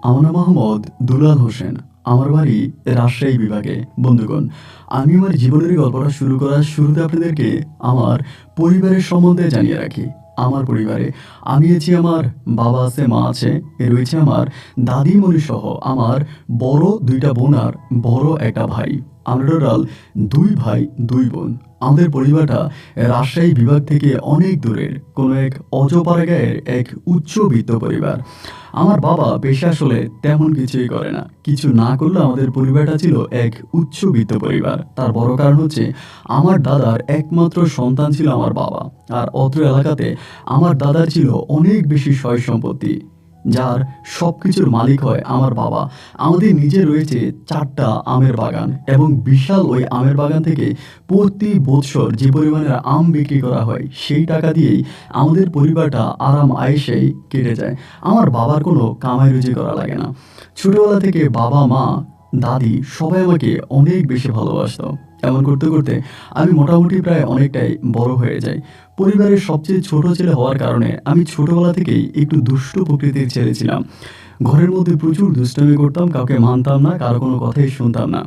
আমার নাম মোহাম্মদ দুলাল হোসেন। আমার বাড়ি রাজশাহী বিভাগে। বন্ধুগণ, আমি আমার জীবনের গল্পটা শুরু করার শুরুতে আপনাদেরকে আমার পরিবারের সম্বন্ধে জানিয়ে রাখি। আমার পরিবারে আমি আছি, আমার বাবা আছে, মা আছে, রয়েছে আমার দাদিমণি সহ আমার বড় ২টা বোন আর বড় একটা ভাই। আমরা টোটাল ২ ভাই ২ বোন। আমাদের পরিবারটা রাজশাহী বিভাগ থেকে অনেক দূরের কোনো এক অজপাড়া গাঁয়ের এক উচ্চবিত্ত পরিবার। আমার বাবা পেশা আসলে তেমন কিছুই করে না। কিছু না করলেও আমাদের পরিবারটা ছিল এক উচ্চবিত্ত পরিবার। তার বড় কারণ হচ্ছে আমার দাদার একমাত্র সন্তান ছিল আমার বাবা। আর অত্র এলাকাতে আমার দাদার ছিল অনেক বেশি সয় সম্পত্তি, যার সব কিছুর মালিক হয় আমার বাবা। আমাদের নিজে রয়েছে ৪টা আমের বাগান এবং বিশাল ওই আমের বাগান থেকে প্রতি বৎসর যে পরিমাণের আম বিক্রি করা হয় সেই টাকা দিয়েই আমাদের পরিবারটা আরাম আয়েশেই কেটে যায়। আমার বাবার কোনো কামাই রুজি করা লাগে না। ছোটবেলা থেকে বাবা, মা, দাদি সবাই আমাকে অনেক বেশি ভালোবাসতো। এমন করতে করতে আমি মোটামুটি প্রায় অনেকটাই বড় হয়ে যাই। পরিবারের সবচেয়ে ছোট ছেলে হওয়ার কারণে আমি ছোটবেলা থেকেই একটু দুষ্টু প্রকৃতির ছেলে ছিলাম। ঘরের মধ্যে প্রচুর দুষ্টামি করতাম, কাউকে মানতাম না, কারো কোনো কথাই শুনতাম না।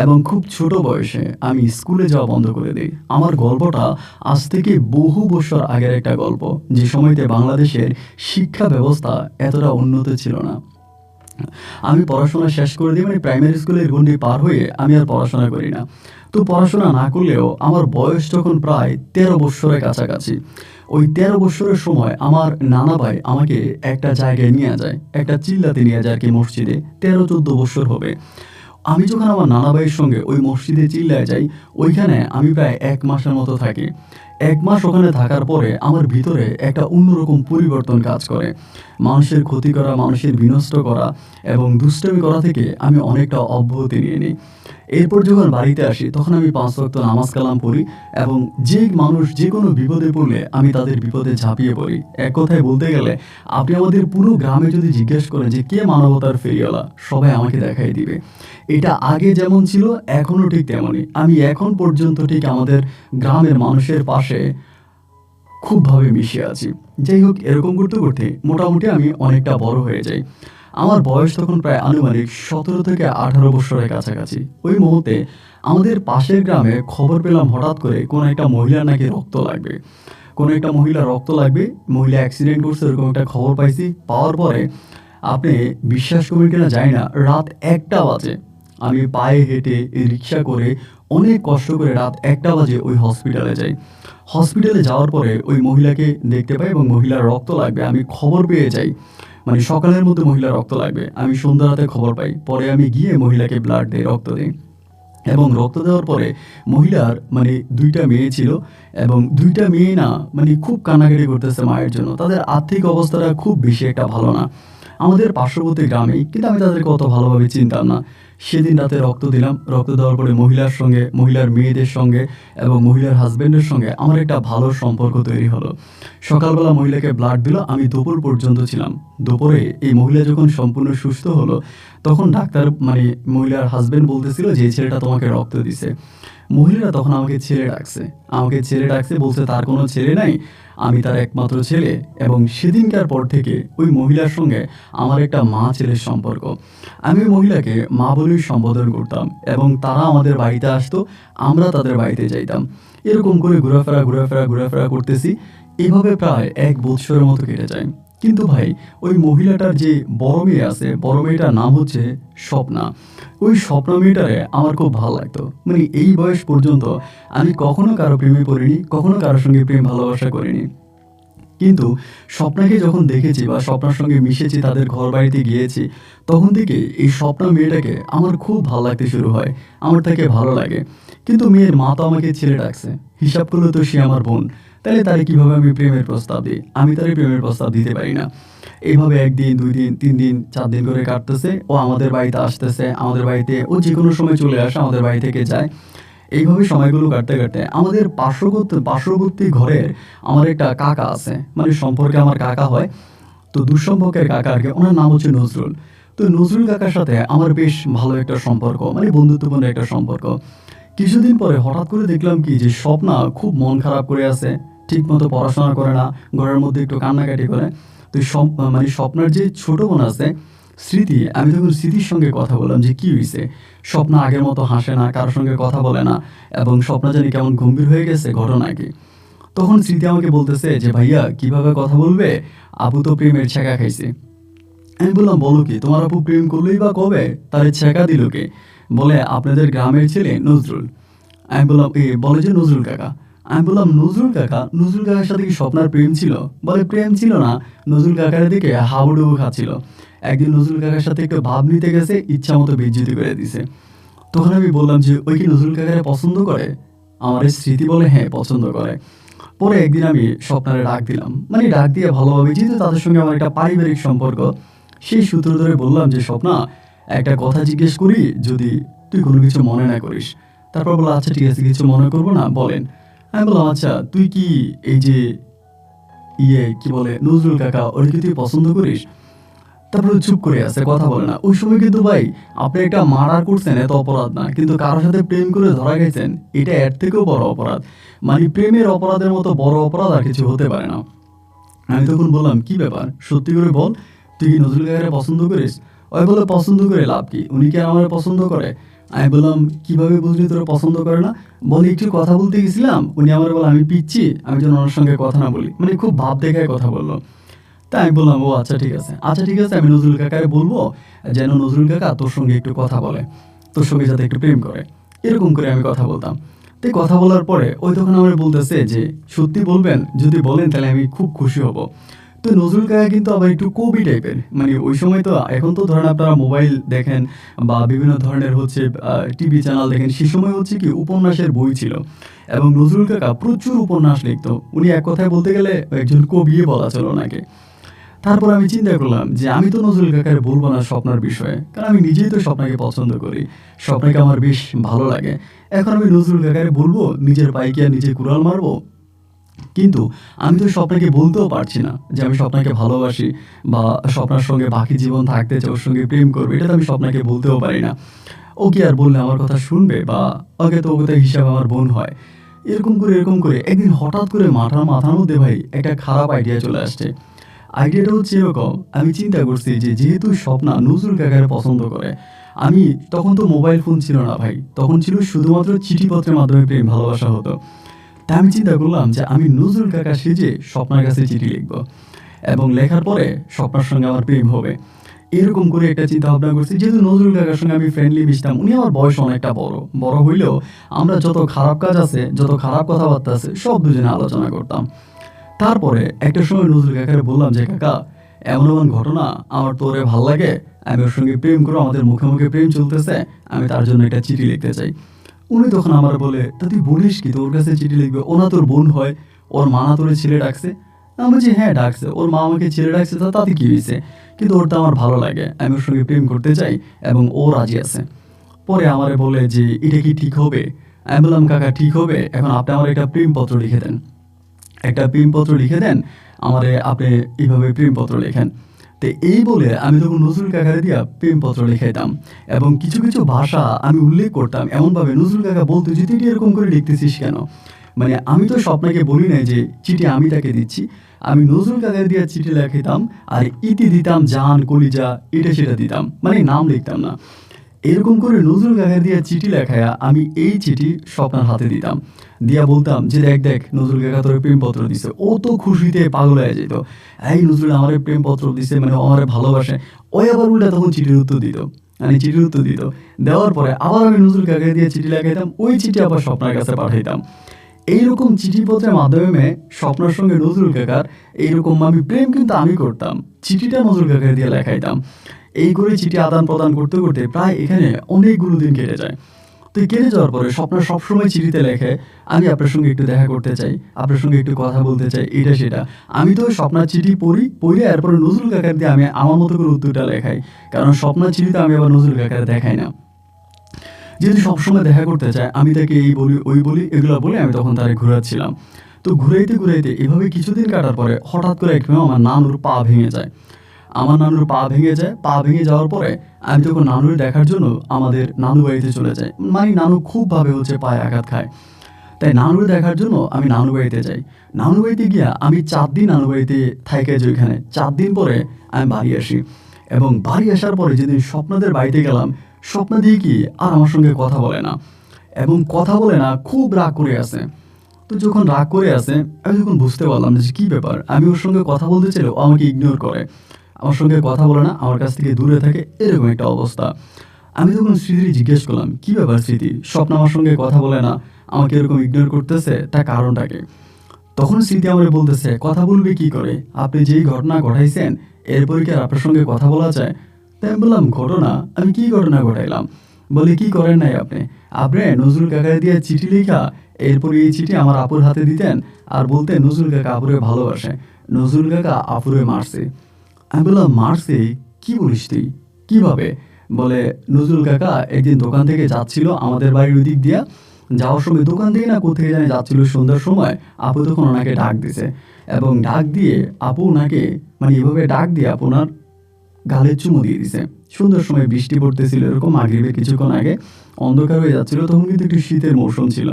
এবং খুব ছোট বয়সে আমি স্কুলে যাওয়া বন্ধ করে দিই। আমার গল্পটা আজ থেকে বহু বছর আগের একটা গল্প, যে সময়তে বাংলাদেশের শিক্ষা ব্যবস্থা এতটা উন্নত ছিল না। আমি পড়াশোনা শেষ করে দিই, মানে প্রাইমারি স্কুলের গণ্ডি পার হয়ে আমি আর পড়াশোনা করি না। তো পড়াশোনা না করলেও আমার বয়স যখন প্রায় ১৩ বৎসরের কাছাকাছি, ওই ১৩ বৎসরের সময় আমার নানা ভাই আমাকে একটা জায়গায় নিয়ে যায়, একটা চিল্লাতে নিয়ে যায় আর কি, মসজিদে। ১৩-১৪ বৎসর হবে। আমি যখন আমার নানা ভাইয়ের সঙ্গে ওই মসজিদে চিল্লায় যাই, ওইখানে আমি প্রায় ১ মাসের মতো থাকি। ১ মাস ওখানে থাকার পরে আমার ভিতরে একটা অন্যরকম পরিবর্তন কাজ করে। মানুষের ক্ষতি করা, মানুষের বিনষ্ট করা এবং দুষ্টামি করা থেকে আমি অনেকটা অব্যাহতি নিয়ে নিই। এরপর যখন বাড়িতে আসি তখন আমি ৫ ওয়াক্ত নামাজ কালাম পড়ি এবং যে মানুষ যে কোনো বিপদে পড়লে আমি তাদের বিপদে ঝাঁপিয়ে পড়ি। এক কথায় বলতে গেলে আপনি আমাদের পুরো গ্রামে যদি জিজ্ঞেস করেন যে কে মানবতার ফেরিওয়ালা, সবাই আমাকে দেখাই দিবে। এটা আগে যেমন ছিল এখনও ঠিক তেমনই। আমি এখন পর্যন্ত ঠিক আমাদের গ্রামের মানুষের পাশে খুবভাবে মিশে আছি। যাই হোক, এরকম করতে করতে মোটামুটি আমি অনেকটা বড় হয়ে যাই। আমার বয়স তখন প্রায় আনুমানিক ১৭ থেকে ১৮ বৎসরের কাছাকাছি। ওই মুহূর্তে আমাদের পাশের গ্রামে খবর পেলাম হঠাৎ করে কোনো একটা মহিলার নাকি রক্ত লাগবে। কোনো একটা মহিলার রক্ত লাগবে, মহিলা অ্যাক্সিডেন্ট করছে, এরকম একটা খবর পাইছি। পাওয়ার পরে আপনি বিশ্বাস করবেন কিনা জানি না, রাত ১টা বাজে আমি পায়ে হেঁটে রিক্সা করে অনেক কষ্ট করে রাত ১টা বাজে ওই হসপিটালে যাই। হসপিটালে যাওয়ার পরে ওই মহিলাকে দেখতে পাই এবং মহিলার রক্ত লাগবে। আমি খবর পেয়ে যাই, মানে সকালের মধ্যে মহিলার রক্ত লাগবে। আমি সন্ধ্যা রাতে খবর পাই। পরে আমি গিয়ে মহিলাকে ব্লাড দেই, রক্ত দিই। এবং রক্ত দেওয়ার পরে মহিলার মানে ২টা মেয়ে ছিল এবং ২টা মেয়ে না মানে খুব কান্নাকাটি করতেছে মায়ের জন্য। তাদের আর্থিক অবস্থাটা খুব বেশি একটা ভালো না। আমাদের পার্শ্ববর্তী গ্রামেই, কিন্তু আমি তাদেরকে অত ভালোভাবে চিনতাম না। সেদিন রাতে রক্ত দিলাম। রক্ত দেওয়ার পরে মহিলার সঙ্গে, মহিলার মেয়েদের সঙ্গে এবং মহিলার হাজব্যান্ডের সঙ্গে আমার একটা ভালো সম্পর্ক তৈরি হলো। সকালবেলা মহিলাকে ব্লাড দিল, আমি দুপুর পর্যন্ত ছিলাম। দুপুরে এই মহিলা যখন সম্পূর্ণ সুস্থ হলো তখন ডাক্তার মানে মহিলার হাজব্যান্ড বলতেছিল যে এই ছেলেটা তোমাকে রক্ত দিছে। মহিলারা তখন আমাকে ছেলে ডাকছে, বলছে তার কোনো ছেলে নাই, আমি তার একমাত্র ছেলে। এবং সেদিনকার পর থেকে ওই মহিলার সঙ্গে আমার একটা মা ছেলের সম্পর্ক। আমি ওই মহিলাকে মা বলেই সম্বোধন করতাম এবং তারা আমাদের বাড়িতে আসতো, আমরা তাদের বাড়িতে যাইতাম। এরকম করে ঘোরাফেরা করতেছি। এভাবে প্রায় ১ বৎসরের মতো কেটে যায়। কিন্তু ভাই, ওই মহিলাটার যে বড় মেয়ে আছে, বড় মেয়েটার নাম হচ্ছে স্বপ্না। ওই স্বপ্না মেয়েটারে আমার খুব ভালো লাগতো। মানে এই বয়স পর্যন্ত আমি কখনো কারো প্রেমে পড়িনি, কখনো কারোর সঙ্গে প্রেম ভালোবাসা করিনি। কিন্তু স্বপ্নাকে যখন দেখেছি বা স্বপ্নার সঙ্গে মিশেছি, তাদের ঘর বাড়িতে গিয়েছি, তখন থেকে এই স্বপ্না মেয়েটাকে আমার খুব ভালো লাগতে শুরু হয়। আমার তাকে ভালো লাগে। কিন্তু মেয়ের মা তো আমাকে ছেলে ডাকছে, হিসাব করলে তো সে আমার বোন। তাহলে তারে কিভাবে আমি প্রেমের প্রস্তাব দিই? আমি তারে প্রেমের প্রস্তাব দিতে পারি না। এইভাবে ১ দিন, ২ দিন, ৩ দিন, ৪ দিন করে কাটতেছে। ও আমাদের বাড়িতে আসতেছে, আমাদের বাড়িতে ও যেকোনো সময় চলে আসে, আমাদের বাড়ি থেকে যায়। এইভাবে সময়গুলো কাটতে আমাদের পার্শ্ববর্তী ঘরের আমার একটা কাকা আছে, মানে সম্পর্কে আমার কাকা হয়। তো দুঃসম্পর্কের কাকা আর কি, ওনার নাম হচ্ছে নজরুল। তো নজরুল কাকার সাথে আমার বেশ ভালো একটা সম্পর্ক, মানে বন্ধুত্বপূর্ণ একটা সম্পর্ক। কিছুদিন পরে হঠাৎ করে দেখলাম কি যে স্বপ্না খুব মন খারাপ করে আছে, ঠিকমতো পড়াশোনা করে না, ঘরের মধ্যে একটু কান্নাকাটি করে। তো মানে স্বপ্নার যে ছোট বোন আছে স্মৃতি, আমি তখন স্মৃতির সঙ্গে কথা বললাম যে কি হয়েছে, স্বপ্না আগের মতো হাসে না, কারোর সঙ্গে কথা বলে না, এবং স্বপ্না জানি কেমন গম্ভীর হয়ে গেছে, ঘটনা কি। তখন স্মৃতি আমাকে বলতেছে যে ভাইয়া কিভাবে কথা বলবে, আপু তো প্রেমের ছ্যাঁকা খাইছে। আমি বললাম বলো কি, তোমার আপু প্রেম করলেই বা কবে, তারে ছ্যাঁকা দিল কে? বলে আপনাদের গ্রামের ছেলে নজরুল। আমি বললাম বলে যে নজরুল কাকা। আমি বললাম নজরুল কাকা, নজরুল কাকার সাথে কি স্বপ্নার প্রেম ছিল? বলে প্রেম ছিল না, নজরুল কাকার দিকে হাবুডুবু খাচ্ছিল। একদিন নজরুল কাকার সাথে একটু ভাব নিতে গেছে, ইচ্ছা মতো বেজ্জতি করে দিছে। তখন আমি বললাম যে ওই কি নজরুল কাকারে পছন্দ করে? আমার এই স্মৃতি বলে হ্যাঁ পছন্দ করে। পরে একদিন আমি স্বপ্নারে ডাক দিলাম, মানে ডাক দিয়ে ভালোভাবে, যেহেতু তাদের সঙ্গে আমার একটা পারিবারিক সম্পর্ক, সেই সূত্র ধরে বললাম যে স্বপ্না, একটা কথা জিজ্ঞেস করি, যদি তুই কোনো কিছু মনে না করিস। তারপর বললো আচ্ছা ঠিক আছে, কিছু মনে করবো না, বলেন। আমি বললাম আচ্ছা তুই কি এই যে কি বলে নজরুল কাকা, ওর কি তুই পছন্দ করিস? তারপরে চুপ করে আছে, কথা বলে না। ওই সময় কিন্তু ভাই, আপনি একটা মার্ডার করছেন, এত অপরাধ না, কিন্তু কারোর সাথে প্রেম করে ধরা গেছেন, এটা এর থেকেও বড় অপরাধ। মানে প্রেমের অপরাধের মতো বড় অপরাধ আর কিছু হতে পারে না। আমি তখন বললাম কি ব্যাপার, সত্যি করে বল, তুই কি নজরুল কাকারে পছন্দ করিস? ওই বলে পছন্দ করে লাভ কি, উনি কি আমার পছন্দ করে? আমি বললাম কিভাবে বুঝলি তোরা পছন্দ করে না? বলে একটু কথা বলতে গেছিলাম, উনি আমার বলে আমি পিচ্ছি, আমি যেন ওনার সঙ্গে কথা না বলি, মানে খুব ভাব দেখায় কথা বললো। তাই আমি বললাম ও আচ্ছা ঠিক আছে, আচ্ছা ঠিক আছে, আমি নজরুল কাকারে বলবো যেন নজরুল কাকা তোর সঙ্গে একটু কথা বলে, তোর সঙ্গে যাতে একটু প্রেম করে। এরকম করে আমি কথা বলতাম। তাই কথা বলার পরে ওই তখন আমার বলতেছে যে সত্যি বলবেন, যদি বলেন তাহলে আমি খুব খুশি হব। তো নজরুল কাকা কিন্তু আবার একটু কবি টাইপের, মানে ওই সময় তো, এখন তো ধরেন আপনারা মোবাইল দেখেন বা বিভিন্ন ধরনের হচ্ছে টিভি চ্যানেল দেখেন, সে সময় হচ্ছে কি উপন্যাসের বই ছিল, এবং নজরুল কাকা প্রচুর উপন্যাস লিখতো। উনি এক কথায় বলতে গেলে একজন কবি বলা চলো ওনাকে। তারপর আমি চিন্তা করলাম যে আমি তো নজরুল কাকারে বলবো না স্বপ্নার বিষয়ে, কারণ আমি নিজেই তো স্বপ্নাকে পছন্দ করি, স্বপ্নাকে আমার বেশ ভালো লাগে। এখন আমি নজরুল কাকারে বলবো, নিজের পায়ে কি আর নিজে কুড়াল মারবো? কিন্তু আমি তো স্বপ্নাকে বলতেও পারছি না যে আমি স্বপ্নাকে ভালোবাসি, বা স্বপ্নার সঙ্গে বাকি জীবন থাকতে চাই, ওর সঙ্গে প্রেম করবে, এটা তো আমি স্বপ্নাকে বলতেও পারি না। ও কি আর বললে আমার কথা শুনবে, বা ওকে তো ওকে হিসাবে আমার বোন হয়। এরকম করে একদিন হঠাৎ করে মাথার মধ্যে ভাই একটা খারাপ আইডিয়া চলে আসছে। আইডিয়াটা হচ্ছে এরকম, আমি চিন্তা করছি যে যেহেতু স্বপ্না নজরুল কাকারে পছন্দ করে, আমি তখন তো মোবাইল ফোন ছিল না ভাই, তখন ছিল শুধুমাত্র চিঠিপত্রের মাধ্যমে প্রেম ভালোবাসা হতো। তাই আমি চিন্তা করলাম যে আমি নজরুল কাকা সেজে স্বপ্নার কাছে চিঠি লিখব, এবং লেখার পরে স্বপ্নার সঙ্গে আমার প্রেম হবে। এরকম করে একটা চিন্তা ভাবনা করছি, যেহেতু নজরুল কাকার সঙ্গে আমি ফ্রেন্ডলি মিশতাম, উনি আমার বয়স অনেকটা বড়, বড় হইলেও আমরা যত খারাপ কাজ আছে, যত খারাপ কথাবার্তা আছে, সব দুজনে আলোচনা করতাম। তারপরে একটা সময় নজরুল কাকারে বললাম যে কাকা, এমন এমন ঘটনা, আমার তো ওরে ভাল লাগে, আমি ওর সঙ্গে প্রেম করো, আমাদের মুখে মুখে প্রেম চলতেছে, আমি তার জন্য একটা চিঠি লিখতে চাই। উনি তখন আমার বলে, তা তুই বলিস কি, তোর কাছে চিঠি লিখবে? ও না তোর বোন হয়, ওর মা না তোর ছেলে ডাকছে? আমি বলছি হ্যাঁ ডাকছে, ওর মা আমাকে ছেলে ডাকছে, তাতে কি হয়েছে, কিন্তু ওর তো আমার ভালো লাগে, আমি ওর সঙ্গে প্রেম করতে চাই, এবং ও রাজি আছে। পরে আমারে বলে যে এটা কি ঠিক হবে? আমি বললাম কাকা ঠিক হবে, এখন আপনি আমার একটা প্রেমপত্র লিখে দেন, একটা প্রেমপত্র লিখে দেন আমারে, আপনি এইভাবে প্রেমপত্র লেখেন। তো এই বলে আমি তখন নজরুল কাকারে দিয়া প্রেমপত্র লিখাইতাম, এবং কিছু কিছু ভাষা আমি উল্লেখ করতাম এমনভাবে, নজরুল কাকা বলতো যে তুই এরকম করে লিখতেছিস কেন? মানে আমি তো স্বপ্নাকে বলি নাই যে চিঠি আমি তাকে দিচ্ছি, আমি নজরুল কাকার দিয়া চিঠি লেখাইতাম, আর ইতি দিতাম, জান কলিজা, এটা সেটা দিতাম, মানে নাম লিখতাম না। এরকম করে নজরুল কাকার দিয়া চিঠি লেখায়া আমি এই চিঠি স্বপ্নার হাতে দিতাম, দিয়া বলতাম যে দেখ দেখ নজরুল কাকা তোর প্রেমপত্র দিছে। ও তো খুশিতে পাগল হয়ে যেত, এই নজরুল আমার প্রেমপত্র দিছে, মানে আমার ভালোবাসে। ওই আবার উল্টা তখন চিঠির উত্তর দিত, মানে চিঠির উত্তর দিত, দেওয়ার পরে আবার আমি নজরুল কাকাকে দিয়ে চিঠি লাগাইতাম, ওই চিঠি আবার স্বপ্নার কাছে পাঠাইতাম। এইরকম চিঠিপত্রের মাধ্যমে স্বপ্নার সঙ্গে নজরুল কাকার এইরকম আমি প্রেম কিন্তু আমি করতাম, চিঠিটা নজরুল কাকাকে দিয়ে লেখাইতাম। এই করে চিঠি আদান প্রদান করতে করতে প্রায় এখানে অনেকগুলো দিন কেটে যায়। তো এই কেটে যাওয়ার পরে স্বপ্না সবসময় চিঠিতে লেখে, আমি আপনার সঙ্গে একটু দেখা করতে চাই, আপনার সঙ্গে একটু কথা বলতে চাই, এটা সেটা। আমি তো স্বপ্নার চিঠি পড়ে এরপরে নজরুল কাকার দিয়ে আমি আমার মতো করে উত্তরটা লেখাই, কারণ স্বপ্নার চিঠিতে আমি আবার নজরুল কাকারে দেখাই না। যেহেতু সবসময় দেখা করতে চায়, আমি তাকে এই বলি ওই বলি, এগুলো বলে আমি তখন তারে ঘুরাচ্ছিলাম। তো ঘুরাইতে ঘুরাইতে এভাবে কিছুদিন কাটার পরে হঠাৎ করে একসময় আমার নানুর পা ভেঙে যায়। আমার নানুর পা ভেঙে যায়, পা ভেঙে যাওয়ার পরে আমি তখন নানুর দেখার জন্য আমাদের নানু বাড়িতে চলে যাই, মানে নানু খুবভাবে হচ্ছে পায়ে আঘাত খায়। তাই নানুর দেখার জন্য আমি নানু বাড়িতে যাই। নানু বাড়িতে গিয়া আমি 4 দিন নানু বাড়িতে থাইকে যে, ওইখানে 4 দিন পরে আমি বাড়ি আসি। এবং বাড়ি আসার পরে যেদিন স্বপ্নাদের বাড়িতে গেলাম, স্বপ্না দিয়ে কি আর আমার সঙ্গে কথা বলে না, এবং কথা বলে না, খুব রাগ করে আছে। তো যখন রাগ করে আছে, আমি যখন বুঝতে পারলাম যে কী ব্যাপার, আমি ওর সঙ্গে কথা বলতে চাইলে ও আমাকে ইগনোর করে, আমার সঙ্গে কথা বলে না, আমার কাছ থেকে দূরে থাকে, এরকম একটা অবস্থা। আমি তখন স্মৃতি জিজ্ঞেস করলাম, কী ব্যাপার স্মৃতি, স্বপ্ন আমার সঙ্গে কথা বলে না, আমাকে এরকম ইগনোর করতেছে, তার কারণটাকে? তখন স্মৃতি আমার বলতেছে, কথা বলবে কি করে, আপনি যেই ঘটনা ঘটাইছেন এরপরে কি আর আপনার সঙ্গে কথা বলা যায়? তাই আমি বললাম, ঘটনা? আমি কি ঘটনা ঘটাইলাম? বলে, কি করেন নাই আপনি? আপনি নজরুল কাকারে দিয়ে চিঠি লেখা, এরপরে এই চিঠি আমার আপুর হাতে দিতেন আর বলতেন নজরুল কাকা আপুরে ভালোবাসে, নজরুল কাকা আপুরে মারছে। আমি বললাম, মারছে? কি বলিস তুই, কিভাবে? বলে, নজরুল কাকা একদিন দোকান থেকে যাচ্ছিল আমাদের বাড়ির ওই দিক দিয়া, যাওয়ার সময় দোকান থেকে না কোথেকে জানি যাচ্ছিল, সন্ধ্যার সময় আপু তখন ওনাকে ডাক দিছে, এবং ডাক দিয়ে আপু ওনাকে মানে এভাবে ডাক দিয়ে আপনার গালে চুমু দিয়ে দিছে। সন্ধ্যার সময় বৃষ্টি পড়তেছিল, এরকম মাগরিবের কিছুক্ষণ আগে, অন্ধকার হয়ে যাচ্ছিল, তখন কিন্তু একটু শীতের মৌসুম ছিল।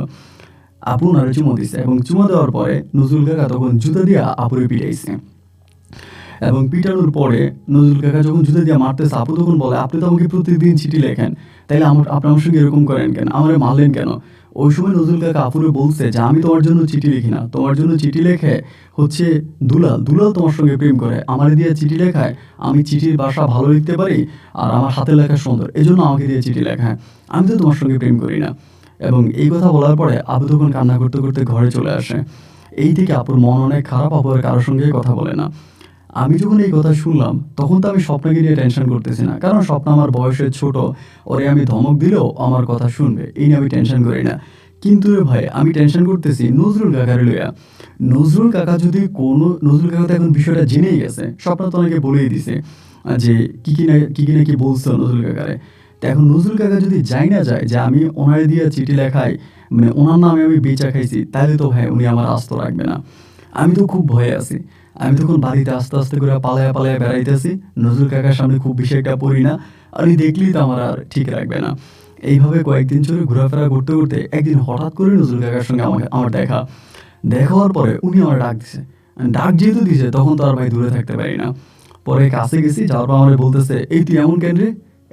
আপু ওনারে চুমু দিছে, এবং চুমু দেওয়ার পরে নজরুল কাকা তখন জুতা দিয়া আপুরে পিটাইছে, এবং পিটানোর পরে নজরুল কাকা যখন জুতা দিয়ে মারতেছে, আপু তখন বলে, আপনি তো আমাকে প্রতিদিন চিঠি লেখেন, তাইলে আপনি আমার সঙ্গে এরকম করেন কেন, আমারে মারলেন কেন? ওই সময় নজরুল কাকা আপুরে বলছে যে, আমি তোমার জন্য চিঠি লিখি না, তোমার জন্য চিঠি লেখে হচ্ছে দুলাল, দুলাল তোমার সঙ্গে প্রেম করে, আমার দিয়ে চিঠি লেখায়, আমি চিঠির ভাষা ভালো লিখতে পারি আর আমার হাতে লেখা সুন্দর, এই জন্য আমাকে দিয়ে চিঠি লেখায়, আমি তো তোমার সঙ্গে প্রেম করি না। এবং এই কথা বলার পরে আপু তখন কান্না করতে করতে ঘরে চলে আসে। এই থেকে আপুর মন অনেক খারাপ, আপু আর কারোর সঙ্গেই কথা বলে না। আমি যখন এই কথা শুনলাম, তখন তো আমি স্বপ্নকে নিয়ে টেনশন করতেছি না, কারণ স্বপ্ন আমার বয়সে ছোট, ওরে আমি ধমক দিলেও আমার কথা শুনবে, এই নিয়ে আমি টেনশন করি না। কিন্তু রে ভাই, আমি টেনশন করতেছি নজরুল কাকারে লইয়া। নজরুল কাকা যদি কোনো, নজরুল কাকা তো এখন বিষয়টা জেনেই গেছে, স্বপ্ন তো অনেকে বলেই দিছে যে কি না কি বলছো নজরুল কাকারে। তো এখন নজরুল কাকা যদি যাই না যায় যে আমি ওনারে দিয়ে চিঠি লেখাই, মানে ওনার নামে আমি বেচা খাইছি, তাহলে তো ভাই উনি আমার আস্ত রাখবে না। আমি তো খুব ভয়ে আছি। আমি তখন বাড়িতে আস্তে আস্তে করে পালায়া পালায়া বেড়াইতেছি, নজরুল কাকার সামনে খুব বেশি একটা পড়ি না, আর উনি দেখলেই তো আমার আর ঠিক রাখবে না। এইভাবে কয়েকদিন ধরে ঘোরাফেরা করতে করতে একদিন হঠাৎ করে নজরুল কাকার সঙ্গে আমার দেখা হওয়ার পরে উনি আমার ডাক দিছে। ডাক যেহেতু দিছে, তখন তো আর ভাই দূরে থাকতে পারি না। পরে কাছে গেছি, যাওয়ার পর আমার বলতেছে, এই তুই এমন কেন রে,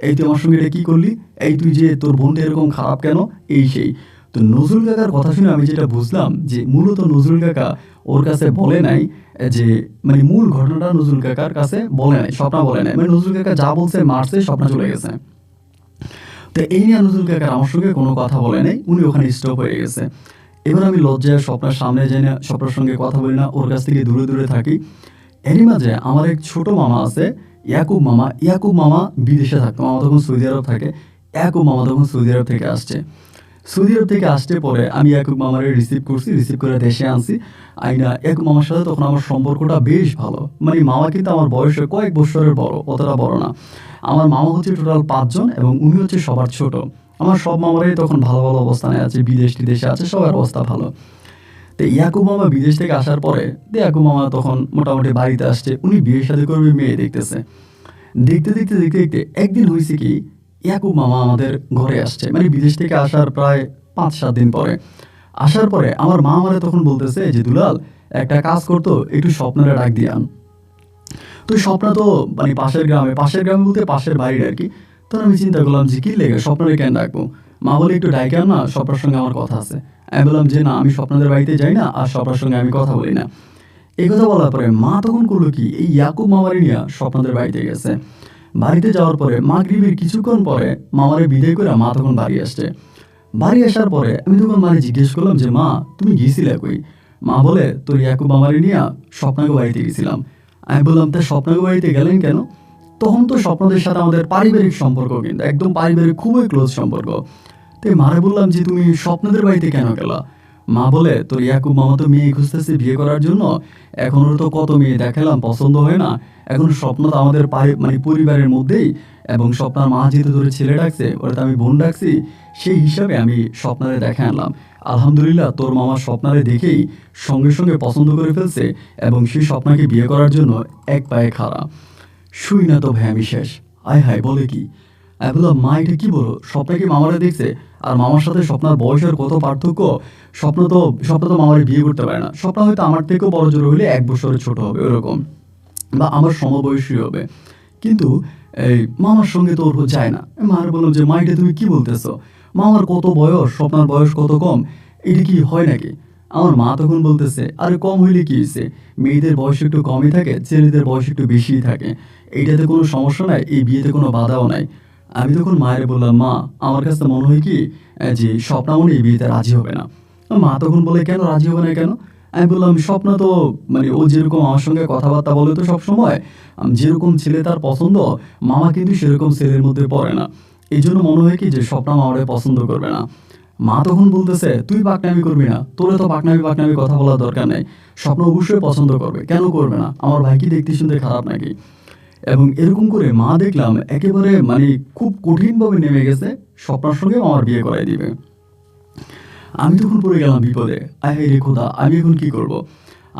এই তুই আমার সঙ্গে এটা কী করলি, এই তুই যে তোর বোনটা এরকম খারাপ কেন, এই সেই। তো নজরুল কাকার কথা শুনে আমি যেটা বুঝলাম যে মূলত নজরুল কাকা ওর কাছে বলে নাই, যে মানে মূল ঘটনাটা নজরুল কাকার কাছে বলে নাই, স্বপ্না বলে নাই, মানে নজরুল কাকা যা বলছে মারছে, স্বপ্না চলে গেছে। তো এই নিয়ে নজরুল কাকার আমার সঙ্গে কোনো কথা বলে নাই, উনি ওখানে স্টপ হয়ে গেছে। এবার আমি লজ্জায় স্বপ্নার সামনে যাই না, স্বপ্নার সঙ্গে কথা বলি না, ওর কাছ থেকে দূরে দূরে থাকি। এরই মাঝে আমার এক ছোট মামা আছে, ইয়াকুব মামা বিদেশে থাকতো, মামা তখন সৌদি আরব থাকে। ইয়াকুব মামা তখন সৌদি আরব থেকে আসছে। সৌদি আরব থেকে আসতে পরে আমি ইয়াকুব মামারে রিসিভ করে দেশে আনছি। আইনা ইয়াকুব মামার সাথে তখন আমার সম্পর্কটা বেশ ভালো, মানে মামা কিন্তু আমার বয়সে কয়েক বছরের বড়, অতটা বড় না। আমার মামা হচ্ছে টোটাল ৫ জন, এবং উনি হচ্ছে সবার ছোট। আমার সব মামারাই তখন ভালো ভালো অবস্থানে আছে, বিদেশে আছে, সবার অবস্থা ভালো। তো ইয়াকুব মামা বিদেশ থেকে আসার পরে ইয়াকুব মামা তখন মোটামুটি বাড়িতে আসছে, উনি বিয়ে শাদী করবে, মেয়ে দেখতেছে। দেখতে দেখতে দেখতে দেখতে একদিন হয়েছে কি, ইয়াকুব মামা আমাদের ঘরে আসছে, মানে বিদেশ থেকে আসার প্রায় ৫-৭ দিন পরে। আসার পরে আমার মা আমারে তখন বলতেছে যে, দুলাল একটা কাজ করতো, একটু স্বপ্নরে ডাক দিয়ে আন। তো স্বপ্না তো মানে পাশের গ্রামে বলতে পাশের বাড়ির আর কি। তখন আমি চিন্তা করলাম যে, কি লেগে স্বপ্নরে কেন ডাকবো? মা বলে, একটু ডাইকে আন না, স্বপ্নার সঙ্গে আমার কথা আছে। আমি বললাম যে, না, আমি স্বপ্নাদের বাড়িতে যাই না, আর স্বপ্নার সঙ্গে আমি কথা বলি না। এই কথা বলার পরে মা তখন করলো কি, এই ইয়াকুব মামারে নিয়ে স্বপ্নাদের বাড়িতে গেছে। বাড়িতে যাওয়ার পরে মাগরিবের কিছুক্ষণ পরে মামারে বিদায় করে মা তখন বাড়ি আসছে। বাড়ি আসার পরে আমি তখন মারে জিজ্ঞেস করলাম যে, মা তুমি গিয়েছিলে কই? মা বলে, তোর ইয়াকুব মামারে নিয়ে স্বপ্নাকে বাড়িতে গেছিলাম। আমি বললাম, তা স্বপ্নাকে বাড়িতে গেলেন কেন? তখন তো স্বপ্নদের সাথে আমাদের পারিবারিক সম্পর্ক, কিন্তু একদম পারিবারিক খুবই ক্লোজ সম্পর্ক। তাই মারে বললাম যে, তুমি স্বপ্নদের বাড়িতে কেন গেলা? মা বলে, তোর ইয়াকুব মামা তো মেয়ে খুঁজতেছে বিয়ে করার জন্য, এখন ওর তো কত মেয়ে দেখালাম, পছন্দ হয় না। এখন স্বপ্ন তো আমাদের মানে পরিবারের মধ্যেই, এবং স্বপ্নার মা যেহেতু তোর ছেলে ডাকছে, ওরা তো আমি বোন ডাকছি, সেই হিসাবে আমি স্বপ্নারে দেখা আনলাম। আলহামদুলিল্লাহ, তোর মামা স্বপ্নারে দেখেই সঙ্গে সঙ্গে পছন্দ করে ফেলছে, এবং সেই স্বপ্নাকে বিয়ে করার জন্য এক পায়ে খাড়া। শুই না তো ভাই আমি শেষ। আয় হায়, বলে কি? আমি বললাম, মা এটা কি বলো, স্বপ্না কি মামারে দেখছে? আর মামার সাথে স্বপ্নার বয়সের কত পার্থক্য! স্বপ্ন তো মামারে বিয়ে করতে পারে না। স্বপ্ন হয়তো আমার থেকেও বড় জোর হলে ১ বছরের ছোট হবে ওরকম, বা আমার সমবয়সী হবে। কিন্তু এই মামার সঙ্গে তো ওর যায় না। মার বললাম যে মা এটা তুমি কি বলতেছো, মামার কত বয়স, স্বপ্নার বয়স কত কম, এটা কি হয় নাকি? আমার মা তখন বলতেছে আরে কম হইলে কি হয়েছে, মেয়েদের বয়স একটু কমই থাকে, ছেলেদের বয়স একটু বেশিই থাকে, এইটাতে কোনো সমস্যা নাই, এই বিয়েতে কোনো বাধাও নাই। আমি তখন মায়ের বললাম মা আমার কাছে মনে হয় কি যে স্বপ্না মনে হয় এই বিয়েতে রাজি হবে না। মা তখন বলে কেন রাজি হবে না কেন? আমি বললাম স্বপ্ন তো মানে ও যেরকম আমার সঙ্গে কথাবার্তা বলে তো সবসময়, যেরকম ছেলে তার পছন্দ, মামা কিন্তু সেরকম ছেলের মধ্যে পড়ে না। এই জন্য মনে হয় কি যে স্বপ্না মামারে পছন্দ করবে না। মা তখন বলতেছে তুই পাকনামি করবি না, তোরে তো পাকনামি কথা বলার দরকার নেই, স্বপ্ন অবশ্যই পছন্দ করবে, কেন করবে না, আমার ভাই কি দেখতে শুনতে খারাপ নাকি? এবং এরকম করে মা দেখলাম একেবারে মানে খুব কঠিনভাবে নেমে গেছে স্বপ্নার সঙ্গে আমার বিয়ে করাই দিবে। আমি তখন পড়ে গেলাম বিপদে, আয় রে খোদা আমি এখন কি করব?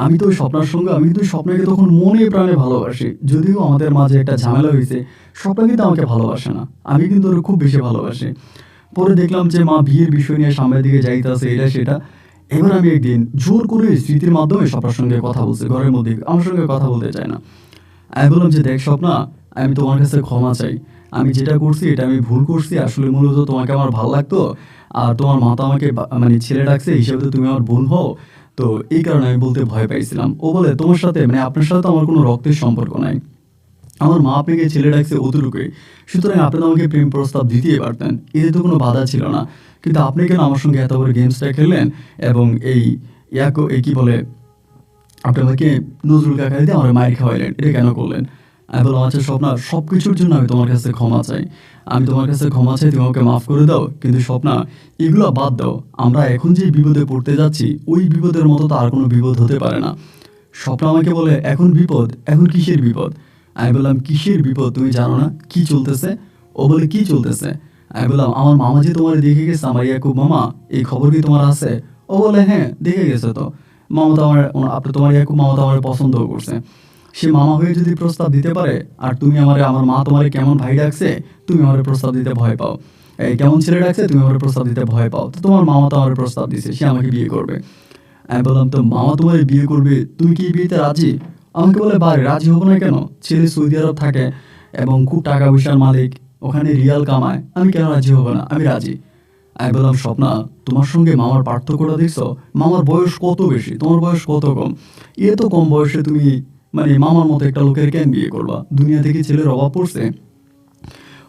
আমি তো ওই স্বপ্নার সঙ্গে, আমি কিন্তু স্বপ্নাকে তখন মনে প্রাণে ভালোবাসি, যদিও আমাদের মাঝে একটা ঝামেলা হয়েছে, স্বপ্না কিন্তু আমাকে ভালোবাসে না, আমি কিন্তু ওর খুব বেশি ভালোবাসি। পরে দেখলাম যে মা বিয়ের বিষয় নিয়ে সামনের দিকে যাইতেছে এটা সেটা। এবার আমি একদিন জোর করে স্মৃতির মাধ্যমে স্বপ্নার সঙ্গে কথা বলছি, ঘরের মধ্যে আমার সঙ্গে কথা বলতে চায় না। আমি বললাম যে দেখ স্বপ্না, আমি তোমার কাছে ক্ষমা চাই, আমি যেটা করছি এটা আমি ভুল করছি, আসলে মূলত তোমাকে আমার ভালো লাগতো, আর তোমার মা তো আমাকে মানে ছেলে ডাকছে হিসেবে তো তুমি আমার বোন হও, তো এই কারণে আমি বলতে ভয় পাইছিলাম। ও বলে তোমার সাথে মানে আপনার সাথে তো আমার কোনো রক্তের সম্পর্ক নাই, আমার মা আপনাকে ছেলে ডাকছে অতটুকুই, সুতরাং আপনি তো আমাকে প্রেম প্রস্তাব দিতেই পারতেন, এতে তো কোনো বাধা ছিল না, কিন্তু আপনি কেন আমার সঙ্গে এত বড় গেমসটা খেললেন এবং এই এই কি বলে আপনি আমাকে নজরুল কাকা দিয়ে আমার মায়ের খাওয়াইলেন, এটা কেন করলেন? আমি বললাম আচ্ছা স্বপ্না সব কিছুর জন্য আমি তোমার কাছে ক্ষমা চাই, আমি তোমার কাছে ক্ষমা চাই, তুমি আমাকে মাফ করে দাও, কিন্তু স্বপ্না এগুলো বাদ দাও, আমরা এখন যে বিপদে পড়তে যাচ্ছি ওই বিপদের মতো তো আর কোনো বিপদ হতে পারে না। স্বপ্না আমাকে বলে এখন বিপদ, এখন কিসের বিপদ? আমি বললাম কিসের বিপদ তুমি জানো না, কি চলতেছে? ও বলে কি চলতেছে? আমি বললাম আমার মামা যে তোমার দেখে গেছে, আমার ইয়াকুব মামা, এই খবর কি তোমার আছে? ও বলে হ্যাঁ দেখে গেছে তো, মামা তো আমার আপনি তোমার ইয়াকুব মামা তো আমার পছন্দও করছে, সে মামা হয়ে যদি প্রস্তাব দিতে পারে, আর তুমি আমারে, আমার মা তোমারে কেমন ভাই ডাকছে, তুমি আমার প্রস্তাব দিতে ভয় পাও, এই কেমন ছেলে ডাকছে তুমি আমার প্রস্তাব দিতে ভয় পাও, তো তোমার মামা তো আমার প্রস্তাব দিছে, সে আমাকে বিয়ে করবে। আমি বললাম তো মামা তোমার বিয়ে করবে, তুমি কি এই বিয়েতে রাজি? আমাকে বলে বারে রাজি হবো না কেন, ছেলে সৌদি আরব থাকে এবং খুব টাকা পয়সার মালিক, ওখানে রিয়াল কামায়, আমি কেন রাজি হবো না, আমি রাজি। আমি বললাম স্বপ্না তোমার সঙ্গে মামার পার্থক্যটা দেখছো, মামার বয়স কত বেশি, তোমার বয়স কত কম, এ তো কম বয়সে তুমি মানে মামার মতো একটা লোকের কেন বিয়ে করবা, দুনিয়া থেকে ছেলের অভাব পড়ছে?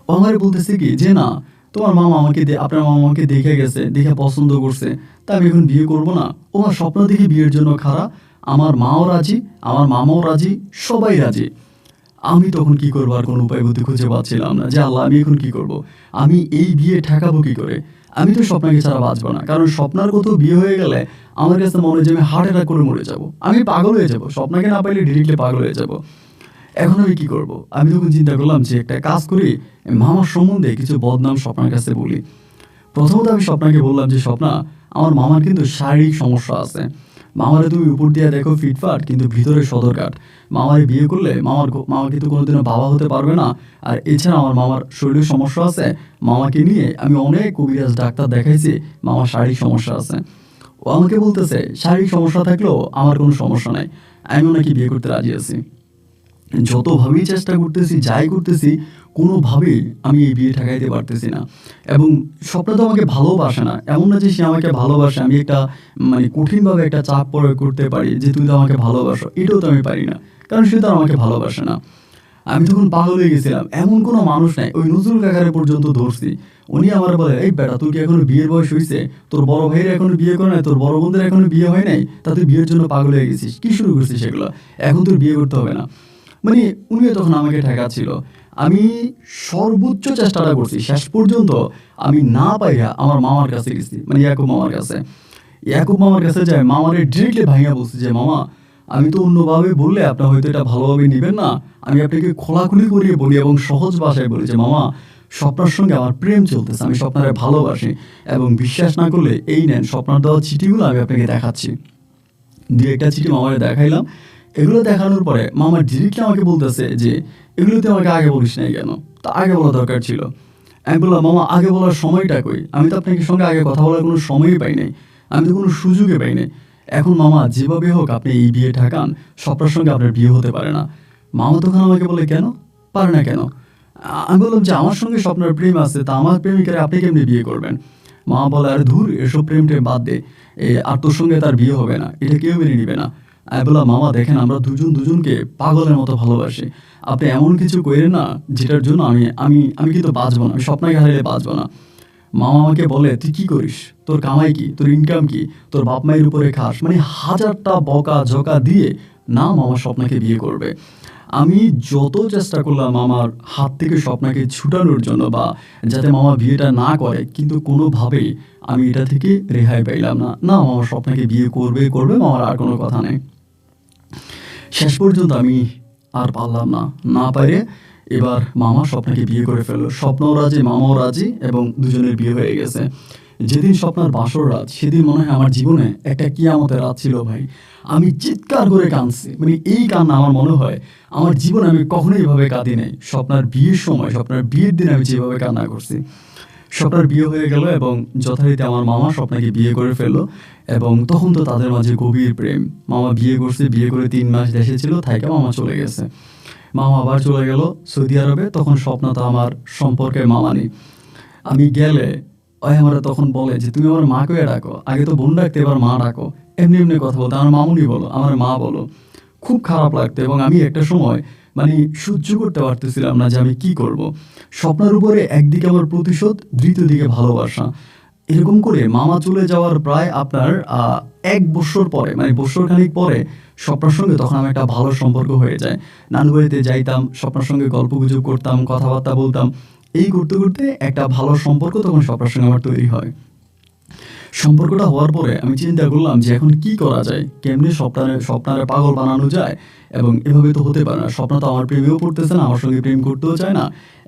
ও আমারে বলতেছে কি যে না, তোমার মামা আমাকে আপনার মামা আমাকে দেখে গেছে, দেখে পছন্দ করছে, তা আমি এখন বিয়ে করব না, ও আমার স্বপ্ন দেখি বিয়ের জন্য খাড়া, আমার মাও রাজি, আমার মামাও রাজি, সবাই রাজি। আমি তখন কি করবো, আর কোনো উপায় বুদ্ধি খুঁজে পাচ্ছিলাম না যে আল্লাহ আমি এখন কি করব, আমি এই বিয়ে ঠেকাবো কি করে? আমি তো স্বপ্নাকে ছাড়া বাঁচবো না, কারণ স্বপ্নার কোথাও বিয়ে হয়ে গেলে আমার কাছে মনে হয় যে আমি হার্ট অ্যাটাক করে মরে যাবো, আমি পাগল হয়ে যাবো, স্বপ্নাকে না পাইলে ডিরেক্টলি পাগল হয়ে যাবো। এখন আমি কি করব? আমি তখন চিন্তা করলাম যে একটা কাজ করি, মামার সম্বন্ধে কিছু বদনাম স্বপ্নার কাছে বলি। প্রথমত আমি স্বপ্নাকে বললাম যে স্বপ্না আমার মামার কিন্তু শারীরিক সমস্যা আছে, মামারে তুমি উপর দিয়ে দেখো ফিটফাট কিন্তু ভিতরে সদরকাঠ, মামারে বিয়ে করলে মামা কিন্তু কোনোদিনও বাবা হতে পারবে না, আর এছাড়া আমার মামার শরীরের সমস্যা আছে, মামাকে নিয়ে আমি অনেক কবিরাজ ডাক্তার দেখাইছি, মামার শারীরিক সমস্যা আছে। ও আমাকে বলতেছে শারীরিক সমস্যা থাকলেও আমার কোনো সমস্যা নাই, আমিও নাকি বিয়ে করতে রাজি আছি। যতভাবেই চেষ্টা করতেছি, যাই করতেছি, কোনোভাবেই আমি এই বিয়ে ঠেকাইতে পারতেছি না। এবং স্বপ্ন তো আমাকে ভালোবাসে না, এমন না যে সে আমাকে ভালোবাসে, আমি একটা মানে কঠিনভাবে একটা চাপ প্রয়োগ করতে পারি যে তুই তো আমাকে ভালোবাসো, এটাও তো আমি পারি না, কারণ সে তো আর আমাকে ভালোবাসে না। আমি তখন পাগল হয়ে গেছিলাম, এমন কোনো মানুষ নাই, ওই নজরুল কাকারে পর্যন্ত ধরছি, উনি আমার বলে এই বেটা তোর কি এখনো বিয়ের বয়স হয়েছে, তোর বড় ভাইয়ের এখনো বিয়ে করে নাই, তোর বড় বোনদের এখনো বিয়ে হয় নাই, তা তুই বিয়ের জন্য পাগল হয়ে গেছিস, কি শুরু করছিস সেগুলো, এখন তোর বিয়ে করতে হবে না। মানে উনিও তখন আমাকে ঠেকাচ্ছিল। আমি সর্বোচ্চ চেষ্টাটা করছি, শেষ পর্যন্ত আমি না পাইয়া আমার মামার কাছে গেছি, মানে ইয়াকুব মামার কাছে। ইয়াকুব মামার কাছে যায় মামারে ডিরেক্টলি ভাইয়া বলছি যে মামা আমি তো অন্যভাবে বললে আপনি হয়তো এটা ভালোভাবে নেবেন না, আমি আপনাকে খোলাখুলি করিয়ে বলি এবং সহজ ভাষায় বলি যে মামা স্বপ্নার সঙ্গে আমার প্রেম চলতেছে, আমি স্বপ্নারে ভালোবাসি, এবং বিশ্বাস না করলে এই নেন স্বপ্নার দেওয়া চিঠিগুলো আমি আপনাকে দেখাচ্ছি। দুই একটা চিঠি মামারে দেখাইলাম, এগুলো দেখানোর পরে মামা ডিরেক্টলি আমাকে বলতেছে যে এগুলো তুই আমাকে আগে বলিস নাই কেন, তা আগে বলা দরকার ছিল। আমি বললাম মামা আগে বলার সময়টা কই, আমি তো আপনাকে সঙ্গে আগে কথা বলার কোনো সময়ই পাই নাই, আমি তো কোনো সুযোগই পাই নাই। এখন মামা যেভাবে হোক আপনি এই বিয়ে ঠেকান, স্বপ্নার সঙ্গে আপনার বিয়ে হতে পারে না। মামা তখন আমাকে বলে কেন, পারে না কেন? আমি বললাম যে আমার সঙ্গে স্বপ্নার প্রেম আছে, তা আমার প্রেমিকারে আপনি কেমনি বিয়ে করবেন? মা বলে, আরে ধুর, এসব প্রেম টেম বাদ দে, আর তোর সঙ্গে তার বিয়ে হবে না, এটা কেউ মেনে নিবে না। আমি বললাম, মামা দেখেন, আমরা দুজন দুজনকে পাগলের মতো ভালোবাসি, আপনি এমন কিছু করেন না যেটার জন্য আমি আমি আমি কিন্তু বাঁচবো না, আমি স্বপ্নাকে হারাইলে বাঁচবো না। মামা আমাকে বলে, তুই কি করিস, তোর কামাই কি, তোর ইনকাম কি, তোর বাপ মায়ের উপরে খাস, মানে হাজারটা বকা ঝকা দিয়ে না মামা স্বপ্নাকে বিয়ে করবে। আমি যত চেষ্টা করলাম আমার হাত থেকে স্বপ্নাকে ছুটানোর জন্য, বা যাতে মামা বিয়েটা না করে, কিন্তু কোনোভাবেই আমি এটা থেকে রেহাই পাইলাম না। না, মামা স্বপ্নাকে বিয়ে করবে করবে, মামার আর কোনো কথা নেই। শেষ পর্যন্ত আমি আর পারলাম না, না পারে এবার মামা স্বপ্নাকে বিয়ে করে ফেললো। স্বপ্নও রাজি, মামাও রাজি, এবং দুজনের বিয়ে হয়ে গেছে। যেদিন স্বপ্নার বাসর রাত, সেদিন মনে হয় আমার জীবনে একটা কিয়ামতের রাত ছিল ভাই। আমি চিৎকার করে কাঁদছি, মানে এই কান্না আমার মনে হয় আমার জীবনে আমি কখনোই এভাবে কাঁদি নাই। স্বপ্নার বিয়ের সময়, স্বপ্নার বিয়ের দিন আমি যেভাবে কান্না করছি। স্বপ্নার বিয়ে হয়ে গেল এবং যথারীতি আমার মামা স্বপ্নাকে বিয়ে করে ফেললো, এবং তখন তো তাদের মাঝে গভীর প্রেম। মামা বিয়ে করছে, বিয়ে করে 3 মাস দেশে ছিল, থাইকা মামা চলে গেছে। মামা আবার চলে গেল সৌদি আরবে। তখন স্বপ্না তো আমার সম্পর্কে মামা নেই। আমি গেলে ওই আমার তখন বলে যে, তুমি আমার মাকে ডাকো, আগে তো বোন ডাকতে, এবার মা ডাকো। এমনি এমনি কথা বলতে, আমার মামুনি বলো, আমার মা বলো। খুব খারাপ লাগতো, এবং আমি একটা সময় মানে সহ্য করতে পারতেছিলাম না যে আমি কি করব। স্বপ্নার উপরে একদিকে আমার প্রতিশোধ, দ্বিতীয় দিকে ভালোবাসা। এরকম করে মামা চলে যাওয়ার প্রায় আপনার 1 বছর পরে, মানে বছর খানিক পরে স্বপ্নার সঙ্গে তখন আমার একটা ভালো সম্পর্ক হয়ে যায়। নানু বাড়িতে যাইতাম, স্বপ্নার সঙ্গে গল্পগুজব করতাম, কথাবার্তা বলতাম। এই করতে করতে একটা ভালো সম্পর্ক তখন স্বপ্নার সঙ্গে আমার তৈরি হয়। সম্পর্কটা হওয়ার পরে আমি চিন্তা করলাম যে এখন কি করা যায়, কেমনে স্বপ্নারে পাগল বানানো যায়, এবং এভাবে তো হতে পারে না। স্বপ্ন তো আমার প্রেমেও পড়তেছে না, আমার সঙ্গে প্রেম করতেও চায় না,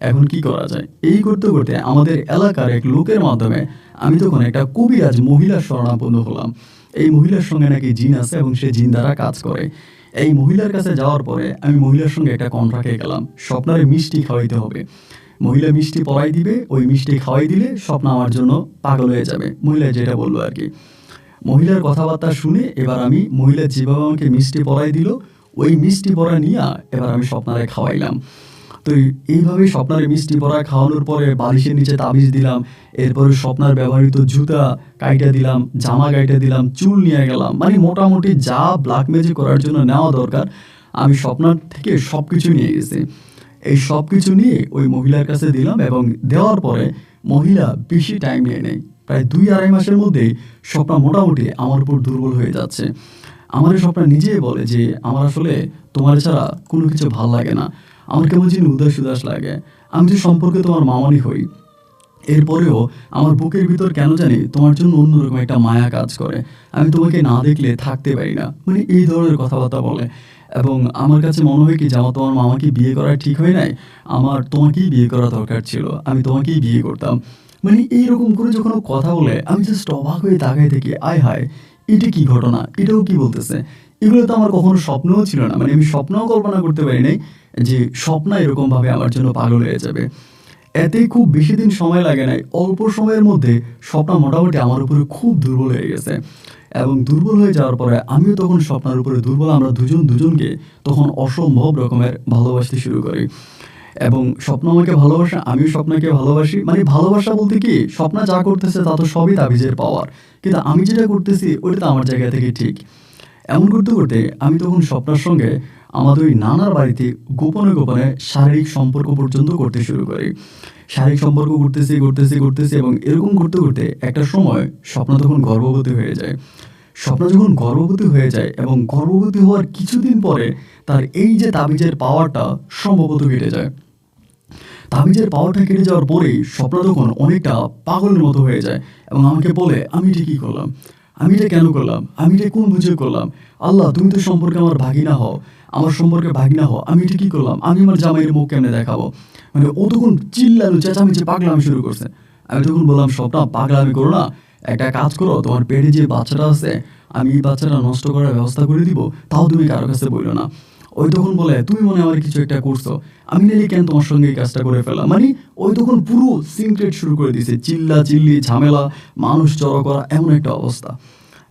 এখন কি করা যায়? এই করতে করতে আমাদের এলাকার এক লোকের মাধ্যমে আমি তখন একটা কবিরাজ মহিলার শরণাপন্ন হলাম। এই মহিলার সঙ্গে নাকি জিন আছে, এবং সে জিন দ্বারা কাজ করে। এই মহিলার কাছে যাওয়ার পরে আমি মহিলার সঙ্গে একটা কন্ট্রাক্টে গেলাম, স্বপ্নারে মিষ্টি খাওয়াইতে হবে। মহিলা মিষ্টি পরাই দিবে, ওই মিষ্টি খাওয়াই দিলে স্বপ্ন আমার জন্য পাগল হয়ে যাবে, মহিলা যেটা বললো আর কি। মহিলার কথাবার্তা শুনে এবার আমি, মহিলা যেভাবে আমাকে মিষ্টি পরাই দিল, ওই মিষ্টি পরা নিয়ে এবার আমি স্বপ্নারে খাওয়াইলাম। তো এইভাবে স্বপ্নারে মিষ্টি পরা খাওয়ানোর পরে বালিশের নিচে তাবিজ দিলাম, এরপরে স্বপ্নার ব্যবহৃত জুতা কাইটা দিলাম, জামা কাইটা দিলাম, চুল নিয়ে গেলাম, মানে মোটামুটি যা ব্ল্যাক ম্যাজিক করার জন্য নেওয়া দরকার আমি স্বপ্নার থেকে সব কিছু নিয়ে গেছি। এই সব কিছু নিয়ে ওই মহিলার কাছে দিলাম, এবং দেওয়ার পরে মহিলা বেশি টাইম নিয়ে নেয়, প্রায় 2-2.5 মাসের মধ্যেই স্বপ্না মোটামুটি আমার উপর দুর্বল হয়ে যাচ্ছে। আমার স্বপ্না নিজেই বলে যে, আমার আসলে তোমার ছাড়া কোনো কিছু ভাল লাগে না, আমার কেমন যেন উদাস উদাস লাগে, আমি যে সম্পর্কে তোমার মামানি হই, এরপরেও আমার বুকের ভিতর কেন জানি তোমার জন্য অন্যরকম একটা মায়া কাজ করে, আমি তোমাকে না দেখলে থাকতে পারি না, মানে এই ধরনের কথাবার্তা বলে। এবং আমার কাছে মনে হয় কি যে, আমার তোমার মামাকে বিয়ে করা ঠিক হয় নাই, আমার তোমাকেই বিয়ে করা দরকার ছিল, আমি তোমাকেই বিয়ে করতাম। মানে এইরকম করে যখন ও কথা বলে, আমি জাস্ট অবাক হয়ে তাকাই থাকি, আয় হায়, এটা কি ঘটনা, এটাও কি বলতেছে। এগুলো তো আমার কখনো স্বপ্নও ছিল না, মানে আমি স্বপ্নও কল্পনা করতে পারি নাই যে স্বপ্না এরকমভাবে আমার জন্য পাগল হয়ে যাবে। এতে খুব বেশি দিন সময় লাগে নাই, অল্প সময়ের মধ্যে স্বপ্না মোটামুটি আমার উপরে খুব দুর্বল হয়ে গেছে। এবং দুর্বল হয়ে যাওয়ার পরে আমিও তখন স্বপ্নার উপরে দুর্বল, আমরা দুজন দুজনকে তখন অসম্ভব রকমের ভালোবাসতে শুরু করি। এবং স্বপ্ন আমাকে ভালোবাসে, আমিও স্বপ্নাকে ভালোবাসি। মানে ভালোবাসা বলতে কি, স্বপ্না যা করতেছে তা তো সবই তাবিজের পাওয়ার, কিন্তু আমি যেটা করতেছি ওইটা তো আমার জায়গা থেকে ঠিক। এমন করতে করতে আমি তখন স্বপ্নার সঙ্গে আমাদের ওই নানার বাড়িতে গোপনে গোপনে শারীরিক সম্পর্ক পর্যন্ত করতে শুরু করি। শারীরিক সম্পর্ক করতেছি করতেছি করতেছি, এবং এরকম করতে করতে একটা সময় স্বপ্না তখন গর্ভবতী হয়ে যায়। স্বপ্না যখন গর্ভবতী হয়ে যায়, এবং গর্ভবতী হওয়ার কিছুদিন পরে তার এই যে তাবিজের পাওয়ারটা সম্ভবত কেটে যায়। তাবিজের পাওয়ারটা কেটে যাওয়ার পরেই স্বপ্না তখন অনেকটা পাগলের মতো হয়ে যায়, এবং আমাকে বলে, আমি এটা কী করলাম, আমি এটা কেন করলাম, আমি এটা কোন বুঝে করলাম, আল্লাহ তুমি তো সম্পর্কে আমার ভাগিনা হও, আমার সম্পর্কে ভাগিনা হও, আমি এটা কী করলাম, আমি আমার জামাইয়ের মুখ কেমনে দেখাবো। মানে ও তখন চিল্লানো চেঁচামেচি পাগলামি শুরু করছে। আমি তখন বললাম, স্বপ্না পাগলামি করো না, একটা কাজ করো, তোমার পেটে যে বাচ্চাটা আছে আমি এই বাচ্চাটা নষ্ট করার ব্যবস্থা করে দিব, তাও তুমি কারো কাছে বললো না। ওই তখন বলে, তুমি মনে আমার কিছু একটা করছো, আমি নাইলে কেন তোমার সঙ্গে এই কাজটা করে ফেলা। মানে ওই তখন পুরো সিনক্রেট শুরু করে দিয়েছে, চিল্লা চিল্লি ঝামেলা, মানুষ জড়ো করা, এমন একটা অবস্থা।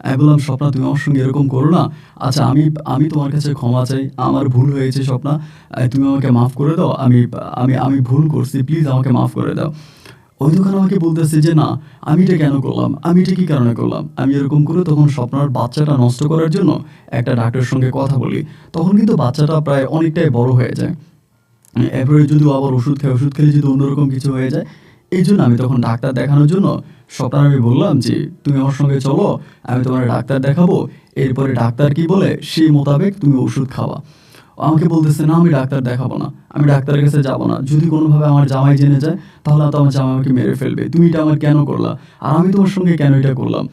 আমি বললাম, স্বপ্না তুমি আমার সঙ্গে এরকম করো না। আচ্ছা আমি আমি তোমার কাছে ক্ষমা চাই, আমার ভুল হয়েছে স্বপ্না, তুমি আমাকে মাফ করে দাও, আমি আমি আমি ভুল করছি, প্লিজ আমাকে মাফ করে দাও। ওই দোকান আমাকে বলতেছে যে না, আমি এটা কেন করলাম, আমি এটা কী কারণে করলাম। আমি এরকম করে তখন স্বপ্নার বাচ্চাটা নষ্ট করার জন্য একটা ডাক্তারের সঙ্গে কথা বলি। তখন কিন্তু বাচ্চাটা প্রায় অনেকটাই বড় হয়ে যায়। এরপরে যদি আবার ওষুধ খায়, ওষুধ খেলে যদি অন্যরকম কিছু হয়ে যায়, এই জন্য আমি তখন ডাক্তার দেখানোর জন্য স্বপ্নার আমি বললাম যে তুমি আমার সঙ্গে চলো, আমি তোমার ডাক্তার দেখাবো, এরপরে ডাক্তার কি বলে সেই মোতাবেক তুমি ওষুধ খাওয়া। আমাকে বলতেছে না, আমি ডাক্তার দেখাবো না, আমি ডাক্তারের কাছে যাবো না, যদি কোনোভাবে আমার জামাই জেনে যায় তাহলে তো আমার জামাই আমাকে মেরে ফেলবে, তুমি এটা আমার কেন করলা, আর আমি তোমার সঙ্গে কেন এটা করলাম।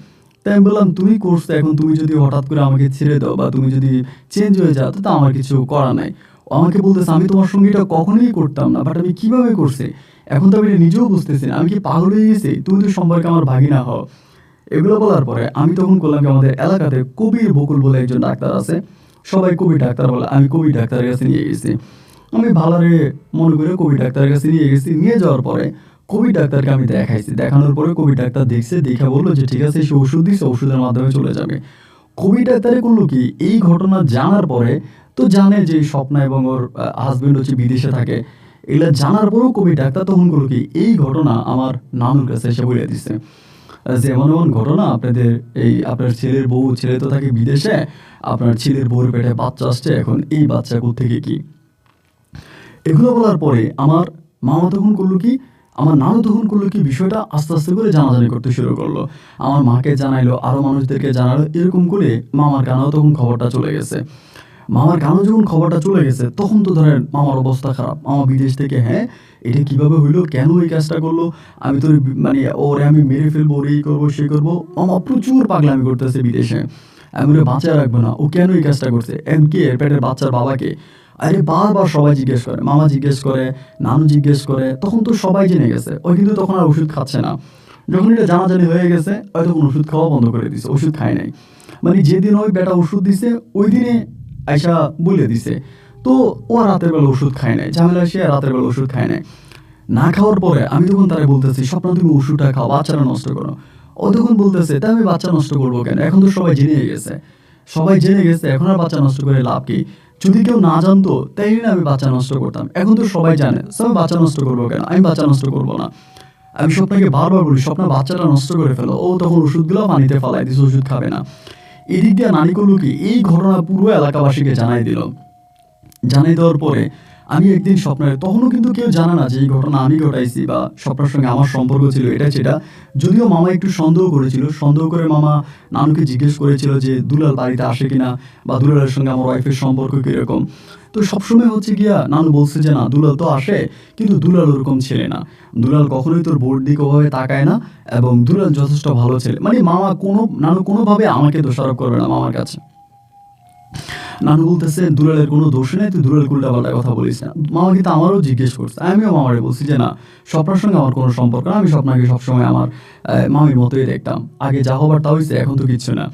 তাই আমি বললাম তুমি করছো, এখন তুমি যদি হঠাৎ করে আমাকে ছেড়ে দাও বা তুমি যদি চেঞ্জ হয়ে যাও তো আমার কিছু করা নাই। ও আমাকে বলতেছে আমি তোমার সঙ্গে এটা কখনোই করতাম না, বাট আমি কিভাবে করছি এখন তো আমি এটা নিজেও বুঝতেছি না, আমি কি পাগল হয়ে গেছি, তুমি তো সম্পর্কে আমার ভাগিনা হও। এগুলো বলার পরে আমি তখন করলাম কি, আমাদের এলাকাতে কবির বকুল বলে একজন ডাক্তার আছে, সবাই কবি ডাক্তার বলে, আমি কবি ডাক্তারের কাছে নিয়ে গেছি। আমি ভালোরে মনে করে কবি ডাক্তারের কাছে নিয়ে গেছি। নিয়ে যাওয়ার পরে কবি ডাক্তারকে আমি দেখাইছি, দেখানোর পরে কবি ডাক্তার দেখছে, দেখে বললো যে ঠিক আছে, সে ওষুধ দিচ্ছে, ওষুধের মাধ্যমে চলে যাবে। কবি ডাক্তারে করলো কি, এই ঘটনা জানার পরে তো জানে যে স্বপ্না এবং ওর হাজবেন্ড হচ্ছে বিদেশে থাকে, এগুলা জানার পরেও কবি ডাক্তার তখন করলো কি, এই ঘটনা আমার নানুর কাছে এসে বলে দিচ্ছে যে এমন এমন ঘটনা, আপনাদের এই আপনার ছেলের বউ, ছেলে তো থাকে বিদেশে, আপনার ছেলের বউর পেটে বাচ্চা আসছে, এখন এই বাচ্চা কোত্থেকে কি। এগুলো বলার পরে আমার মামা তখন করলো কি, আমার নানু তখন করলো কি, বিষয়টা আস্তে আস্তে করে জানাজানি করতে শুরু করলো। আমার মাকে জানাইলো, আরও মানুষদেরকে জানালো, এরকম করে মামার কানেও তখন খবরটা চলে গেছে। মামার কানেও যখন খবরটা চলে গেছে তখন তো ধরেন মামার অবস্থা খারাপ। মামা বিদেশ থেকে, হ্যাঁ এটা কীভাবে হইলো, কেন এই কাজটা করলো, আমি তো মানে ওরে আমি মেরে ফেলবো, ওরে এই করবো সেই করবো। মামা প্রচুর পাগলামি করতেছে বিদেশে, আমি ওরে বাঁচায় রাখবো না, ও কেন এই কাজটা করছে, এম কে এর পেটের বাচ্চার বাবাকে। আরে বারবার সবাই জিজ্ঞেস করে, মামা জিজ্ঞেস করে, নানু জিজ্ঞেস করে, তখন তো সবাই জেনে গেছে। ওই কিন্তু তখন আর ওষুধ খাচ্ছে না। যখন এটা জানাজানি হয়ে গেছে ওই তখন ওষুধ খাওয়া বন্ধ করে দিছে, ওষুধ খায় নাই। মানে যেদিন ওই বেটা ওষুধ দিছে ওই দিনে আয়সা বলে দিছে, তো ও রাতের বেলা ওষুধ খায় নাই, ঝামেলা সে রাতের বেলা ওষুধ খায় নাই। না খাওয়ার পরে আমি তখন তারা বলতেছি, স্বপ্ন তুমি ওষুধটা খাও, বাচ্চারা নষ্ট করো। ও তখন বলতেছে তাই আমি বাচ্চা নষ্ট করবো কেন, এখন তো সবাই জেনে গেছে, সবাই জেনে গেছে, এখন আর বাচ্চা নষ্ট করে লাভ কি, যদি কেউ না জানতো তাই না আমি বাচ্চা নষ্ট করতাম, এখন তো সবাই জানে, আমি বাচ্চা নষ্ট করবো কেন, আমি বাচ্চা নষ্ট করবো না। আমি স্বপ্নকে বারবার বলি স্বপ্ন বাচ্চাটা নষ্ট করে ফেলো, ও তখন ওষুধগুলো পানিতে ফালাই দিচ্ছে, ওষুধ খাবে না। এদিক দিয়ে নানি করলো কি, এই ঘটনা পুরো এলাকাবাসীকে জানাই দিল। জানাই দেওয়ার পরে আমি একদিন স্বপ্নের, তখনও কিন্তু কেউ জানে না যে এই ঘটনা আমি ঘটাইছি বা স্বপ্নের সঙ্গে আমার সম্পর্ক ছিল এটা সেটা। যদিও মামা একটু সন্দেহ করেছিল, সন্দেহ করে মামা নানুকে জিজ্ঞেস করেছিল যে দুলাল বাড়িতে আসে কিনা বা দুলালের সঙ্গে আমার ওয়াইফের সম্পর্ক কীরকম। তো সবসময় হচ্ছে গিয়া নানু বলছে যে না দুলাল তো আসে, কিন্তু দুলাল ওরকম ছেলে না, দুলাল কখনোই তোর বোর্ড দিকে ওভাবে তাকায় না, এবং দুলাল যথেষ্ট ভালো ছেলে। মানে মামা নানু কোনোভাবে আমাকে দোষারোপ করবে না মামার কাছে। নানু বলতেছে দুলালের কোনো দোষ নেই, তুই দুলাল উল্টাপাল্টা কথা বলিস না। মামা কিন্তু আমারও জিজ্ঞেস করছে, আমিও মামারে বলছি যে না স্বপ্নার সঙ্গে আমার কোনো সম্পর্ক না, আমি স্বপ্নাকে সবসময় আমার মামির মতোই দেখতাম, আগে যা হবার তা হয়েছে, এখন তো কিচ্ছু না।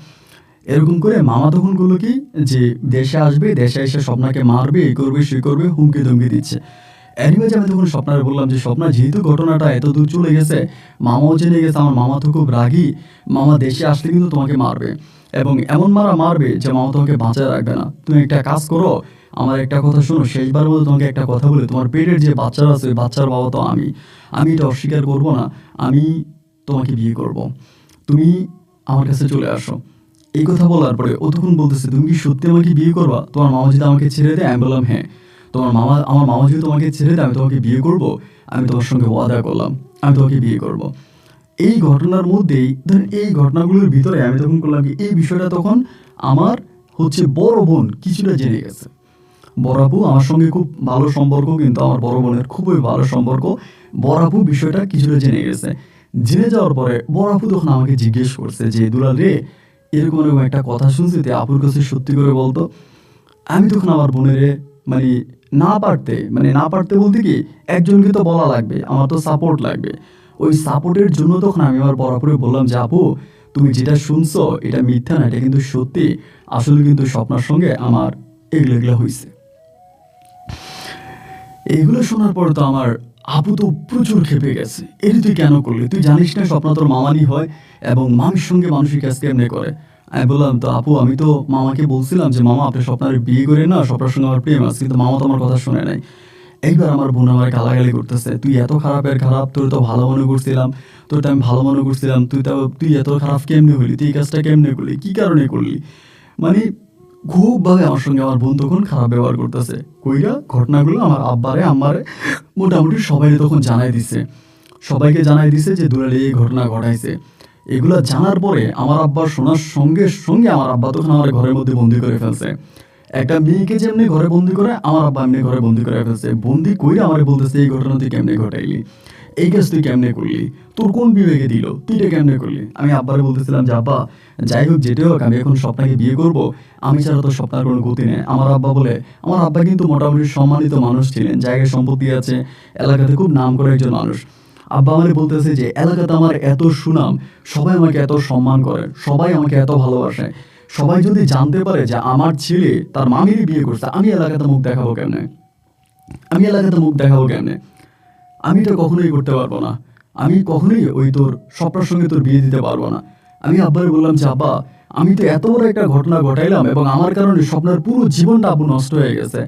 এরকম করে মামা তখন করলো কি, যে দেশে আসবে, দেশে এসে স্বপ্নাকে মারবে, এই করবে সে করবে, হুমকি ধমকি দিচ্ছে। অ্যানিমেজ আমি তখন স্বপ্নারে বললাম যে স্বপ্না যেহেতু ঘটনাটা এত দূর চলে গেছে, মামাও জেনে গেছে, আমার মামা তো খুব রাগী, মামা দেশে আসলে কিন্তু তোমাকে মারবে, এবং এমন মারা মারবে যে মামা তোমাকে বাঁচায় রাখবে না। তুমি একটা কাজ করো, আমার একটা কথা শোনো, শেষবার মতো তোমাকে একটা কথা বলে, তোমার পেটের যে বাচ্চারা আছে ওই বাচ্চার বাবা তো আমি এটা অস্বীকার করবো না, আমি তোমাকে বিয়ে করব, তুমি আমার কাছে চলে আসো। এই কথা বলার পরে ও তখন বলতেছে তুমি কি সত্যি আমাকে বিয়ে করবা, তোমার মামা যদি আমাকে ছেড়ে দেয়। আমি বললাম হ্যাঁ, আমার মামা যদি তোমাকে ছেড়ে দেয় আমি তোমাকে বিয়ে করব, আমি তোমার সঙ্গে ওয়াদা করলাম আমি তোমাকে বিয়ে করব। এই ঘটনার মধ্যেই ধরেন এই ঘটনাগুলোর ভিতরে আমি তখন করলাম কি, এই বিষয়টা তখন আমার হচ্ছে বড় বোন কিছুটা জেনে গেছে। বড় আপু আমার সঙ্গে খুব ভালো সম্পর্ক, কিন্তু আমার বড় বোনের খুবই ভালো সম্পর্ক। বড় আপু বিষয়টা কিছুটা জেনে গেছে। জেনে যাওয়ার পরে বড় আপু তখন আমাকে জিজ্ঞেস করছে যে দুলাল রে, এরকম এরকম একটা কথা শুনছি, তুই আপুর কাছে সত্যি করে বলতো। আমি তখন আমার বোনের মানে না পারতে বলতে কি, একজনকে তো বলা লাগবে, আমার তো সাপোর্ট লাগবে। ওই সাপোর্টের জন্য তখন আমি আমার বরাবরে বললাম যে আপু তুমি যেটা শুনছো এটা মিথ্যা না, এটা কিন্তু সত্যি, আসলে কিন্তু স্বপ্নার সঙ্গে আমার এগুলো হয়েছে। এগুলো শোনার পর তো আমার আপু তো প্রচুর খেপে গেছে, এটা তুই কেন করলি, তুই জানিস না স্বপ্ন তোর মামানি হয় এবং মামির সঙ্গে মানুষের কাজ কেমনে করে। আমি বললাম, তো আপু আমি তো মামাকে বলছিলাম যে মামা আপনি স্বপ্নার বিয়ে করে না, স্বপ্নার সঙ্গে আমার প্রেম আছে, কিন্তু মামা তো আমার কথা শুনে নাই। এইবার আমার বোন আমার গালাগালি করতেছে, তুই এত খারাপের খারাপ, তোর তো ভালো মনে করছিলাম, তোর তো আমি ভালো মনে করছিলাম, তুই এত খারাপ কেমনে হলি, তুই এই কাজটা কেমনে করলি, কি কারণে করলি। মানে খুবভাবে আমার সঙ্গে আমার বোন তখন খারাপ ব্যবহার করতেছে। কইরা ঘটনাগুলো আমার আব্বারে আম্মারে মোটামুটি সবাই তখন জানাই দিছে, সবাইকে জানাই দিছে যে দুলালি এই ঘটনা ঘটাইছে। এগুলা জানার পরে আমার আব্বা শোনার সঙ্গে সঙ্গে আমার আব্বা তখন আমার ঘরের মধ্যে বন্দি করে ফেলছে। একটা মেয়েকে যেমনি ঘরে বন্দি করে আমার আব্বা এমনি ঘরে বন্দি করে ফেলছে। বন্দি কইরা আমার বলতেছে এই ঘটনা তুই কেমনে ঘটাইলি, এই কাজ তুই কেমনে করলি, তোর কোন বিবেকে দিল, তুই এটা কেমনে করলি। আমি আব্বারে বলতেছিলাম যে আব্বা যাই হোক যেটাই হোক আমি এখন স্বপ্নাকে বিয়ে করব, আমি ছাড়া তো স্বপ্নার কোনো গতি নেই। আমার আব্বা বলে, আমার আব্বা কিন্তু মোটামুটি সম্মানিত মানুষ ছিলেন, জায়গায় সম্পত্তি আছে, এলাকাতে খুব নাম করা একজন মানুষ। আব্বা আমারে বলতেছে যে এলাকাতে আমার এত সুনাম, সবাই আমাকে এত সম্মান করে, সবাই আমাকে এত ভালোবাসে, সবাই যদি জানতে পারে যে আমার ছেলে তার মামিরই বিয়ে করছে, আমি এলাকাতে মুখ দেখাবো কেমনে, আমি এলাকাতে মুখ দেখাবো কেমনে, আমি এটা কখনোই করতে পারবো না, আমি কখনোই ওই তোর স্বপ্নার সঙ্গে তোর বিয়ে দিতে পারবো না। আমি আব্বারে বললাম যে আব্বা আমি তো এত বড় একটা ঘটনা ঘটাইলাম এবং আমার কারণে স্বপ্নের পুরো জীবনটা আব্বু নষ্ট হয়ে গেছে,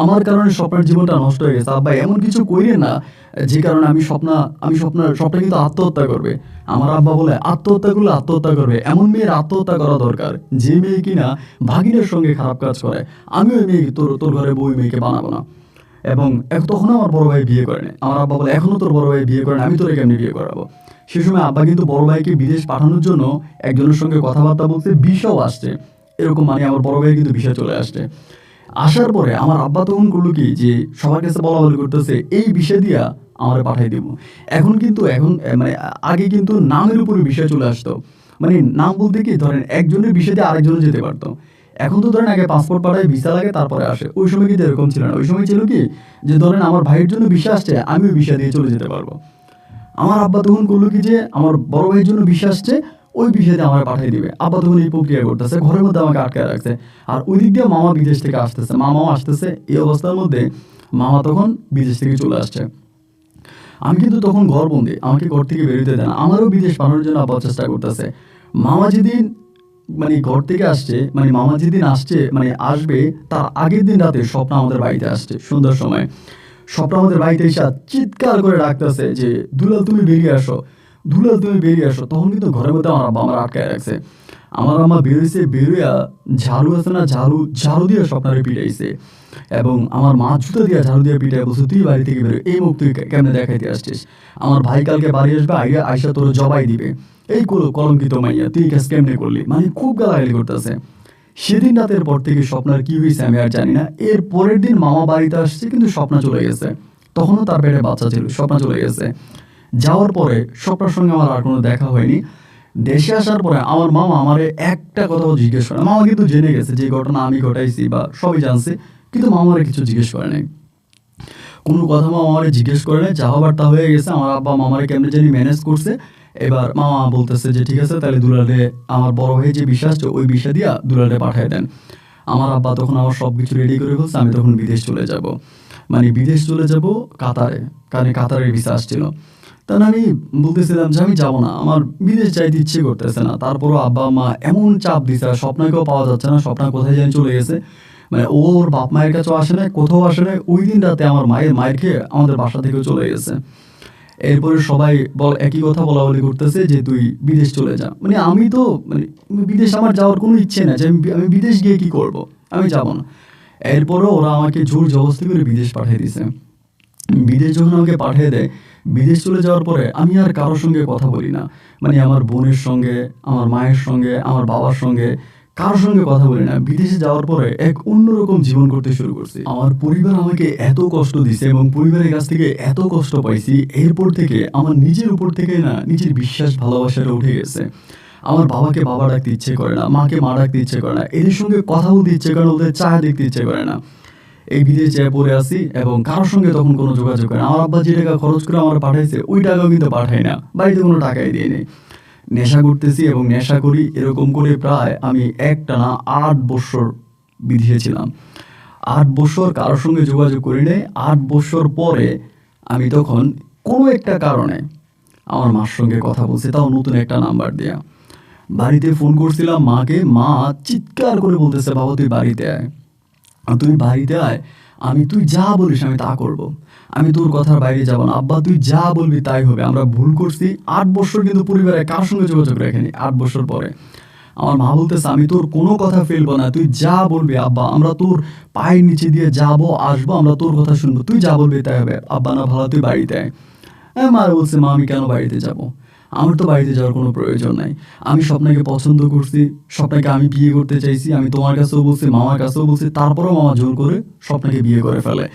আমার কারণে স্বপ্নের জীবনটা নষ্ট হয়ে গেছে। আব্বা এমন কিছু কইরে না যে কারণে স্বপ্না কিন্তু আত্মহত্যা করবে। আমার আব্বা বলে আত্মহত্যা করলে আত্মহত্যা করবে, এমন মেয়ের আত্মহত্যা করা দরকার যে মেয়ে কিনা ভাগিনের সঙ্গে খারাপ কাজ করে। আমি ওই মেয়ে তোর তোর ঘরে বই মেয়েকে বানাবো না। এবং তখনও আমার বড় ভাই বিয়ে করেনি। আমার আব্বা বলে এখনো তোর বড় ভাই বিয়ে করেনি, আমি তোরে কেমনি বিয়ে করাবো। সে সময় আব্বা কিন্তু বড় ভাইকে বিদেশ পাঠানোর জন্য একজনের সঙ্গে কথাবার্তা বলতে ভিসাও আসছে, এরকম মানে আমার বড় ভাই কিন্তু ভিসা চলে আসছে। আসার পরে আমার আব্বা তখন করলো কি যে সবার কাছে বলা বলি করতেছে এই বিষয় দিয়া আমার পাঠাই দিব। এখন কিন্তু মানে আগে কিন্তু নামের উপরে বিষয় চলে আসতো, মানে নাম বলতে কি ধরেন একজনের বিষয় দিয়ে আরেকজনে যেতে পারতো। এখন তো ধরেন আগে পাসপোর্ট পাঠায় ভিসা লাগে তারপরে আসে, ওই সময় কিন্তু এরকম ছিল না। ওই সময় ছিল কি যে ধরেন আমার ভাইয়ের জন্য ভিসা আসছে, আমি ওই ভিসা দিয়ে চলে যেতে পারবো। আমার আব্বা তখন করলো কি যে আমার বড় ভাইয়ের জন্য ভিসা আসছে, ওই বিষয়তে আমার পাঠিয়ে দিবে। আব্বা তখন এই প্রক্রিয়া করতেছে, ঘরের মধ্যে আমাকে আটকায় রাখছে। আর ওই দিক দিয়ে মামা বিদেশ থেকে আসতেছে, মামাও আসতেছে। এই অবস্থার মধ্যে মামা তখন বিদেশ থেকে চলে আসছে। আমি কিন্তু তখন ঘরবন্দি, আমাকে ঘর থেকে বেরোতে দেয় না, আমারও বিদেশ পাঠানোর জন্য আব্বা চেষ্টা করতেছে। মামা যেদিন মানে ঘর থেকে আসছে, মানে মামা যেদিন আসছে মানে আসবে তার আগের দিন রাতে স্বপ্ন আমাদের বাড়িতে আসছে সন্ধ্যার সময়। স্বপ্ন আমাদের বাড়িতে এসে চিৎকার করে ডাকতেছে যে দুলাল তুমি বেরিয়ে আসো, দুলাল তুমি বেরিয়ে আসো। তখন কিন্তু ঘরের মধ্যে আমার আব্বা আমার আটকায় রাখছে। আমার আম্মা বেরোইছে, বেরোয়া ঝাড়ু আছে না, ঝাড়ু ঝাড়ু দিয়ে স্বপ্নারে পিটাইছে। এবং আমার মা জুতো দিয়ে ঝাড়ু দিয়ে পিটাই বলছে তুই বাড়ি থেকে বেরো, এই মুখ তুই কেমনে দেখাইতে আসছিস, আমার ভাই কালকে বাড়ি আসবে, আইসা তোর জবাই দিবে, এই কলঙ্কিত মাইয়া তুই কাজ কেমনে করলি, মানে খুব গালাগালি করতেছে। সেদিন রাতের পর থেকে স্বপ্নার কি হয়েছে আমি আর জানি না। এর পরের দিন মামা বাড়িতে আসছে কিন্তু স্বপ্না চলে গেছে, তখনও তার পেটে বাচ্চা ছিল, স্বপ্না চলে গেছে। যাওয়ার পরে স্বপ্নার সঙ্গে আমার আর কোনো দেখা হয়নি। দেশে আসার পরে আমার মামা আমারে একটা কথাও জিজ্ঞেস করে না। মামা কিন্তু জেনে গেছে যে ঘটনা আমি ঘটাইছি বা সবই জানছে, কিন্তু মামা আমারে কিছু জিজ্ঞেস করে নাই, কোনো কথা মামা আমারে জিজ্ঞেস করে নাই। যা হবার তা হয়ে গেছে। আমার আব্বা মামারে কেমনে জানি ম্যানেজ করছে। এবার মামা বলতেছে যে ঠিক আছে তাহলে দুলালে আমার বড় ভাই যে বিশ্বাস ওই বিষয় দিয়া দুলালে পাঠিয়ে দেন। আমার আব্বা তখন আমার সব কিছু রেডি করে ফেলছে, আমি তখন বিদেশ চলে যাব, মানে বিদেশ চলে যাব কাতারে, কারণ কাতারের ভিসা আসছিল। তখন আমি বলতেছিলাম যে আমি যাবো না, আমার বিদেশ যাইতে ইচ্ছে করতেছে না। তারপরও আব্বা মা এমন চাপ দিছে, স্বপ্নাকেও পাওয়া যাচ্ছে না, স্বপ্না কোথায় জানি চলে গেছে, মানে ওর বাপ মায়ের কাছেও আসে নাই, কোথাও আসে নাই। ওই দিন রাতে আমার মায়ের খেয়ে আমাদের বাসা থেকেও চলে গেছে। এরপরে সবাই একই কথা বলা বলি করতেছে যে তুই বিদেশ চলে যা। মানে আমি তো মানে বিদেশ আমার যাওয়ার কোনো ইচ্ছে না, যে আমি বিদেশ গিয়ে কি করব, আমি যাব না। এরপরও ওরা আমাকে জোর জবরদস্তি করে বিদেশ পাঠিয়ে দিছে। বিদেশ যখন আমাকে পাঠিয়ে দেয়, বিদেশ চলে যাওয়ার পরে আমি আর কারোর সঙ্গে কথা বলি না, মানে আমার বোনের সঙ্গে, আমার মায়ের সঙ্গে, আমার বাবার সঙ্গে কারোর সঙ্গে কথা বলি না। বিদেশে যাওয়ার পরে এক অন্যরকম জীবন করতে শুরু করছি। আমার পরিবার আমাকে এত কষ্ট দিছে এবং পরিবারের কাছ থেকে এত কষ্ট পাইছি, এরপর থেকে আমার নিজের উপর থেকে না নিজের বিশ্বাস ভালোবাসাটা উঠে গেছে। আমার বাবাকে বাবা ডাকতে ইচ্ছে করে না, মাকে মা ডাকতে ইচ্ছে করে না, এদের সঙ্গে কথা বলতে ইচ্ছে করে না, ওদের চায় দেখতে ইচ্ছে করে না। এই বিদেশ যেয়ে পড়ে আসি এবং কারোর সঙ্গে তখন কোনো যোগাযোগ করে না। আমার আব্বা যে টাকা খরচ করে আমার পাঠাইছে ওই টাকাও কিন্তু পাঠাই না, বাড়িতে কোনো টাকাই দিয়ে নেই। নেশা করতেছি এবং নেশা করি, এরকম করে প্রায় আমি একটানা ৮ বছর বিদেশে ছিলাম। ৮ বছর কারোর সঙ্গে যোগাযোগ করি নাই। ৮ বছর পরে আমি তখন কোনো একটা কারণে আমার মার সঙ্গে কথা বলছি, তাও নতুন একটা নাম্বার দেয়া। বাড়িতে ফোন করছিলাম মাকে, মা চিৎকার করে বলতেছে, বাবা তুই বাড়িতে আয়, তুই বাড়িতে আয়, তুই যা বলিস আমি তা করব, আমি তোর কথার বাইরে যাব না, আব্বা তুই যা বলবি তাই হবে। আমরা ভুল করছি, 8 বছর কিন্তু পরিবারে কার সঙ্গে যোগাযোগ রাখেনি। 8 বছর পরে আমার মা বলতেছে, আমি তোর কোনো কথা ফেলবো না, তুই যা বলবি আব্বা, আমরা তোর পায়ের নিচে দিয়ে যাবো আসবো, আমরা তোর কথা শুনবো, তুই যা বলবি তাই হবে, আব্বা না ভালো তুই বাড়িতে আয়। মা বলছে, মা আমি কেন বাড়িতে যাব, আমার তো বাড়িতে যাওয়ার কোনো প্রয়োজন নাই, আমি স্বপ্নাকে পছন্দ করছি, স্বপ্নাকে আমি বিয়ে করতে চাইছি, আমি তোমার কাছেও বলছি মামার কাছেও বলছি, তারপরেও মামা জোর করে স্বপ্নাকে বিয়ে করে ফেলে।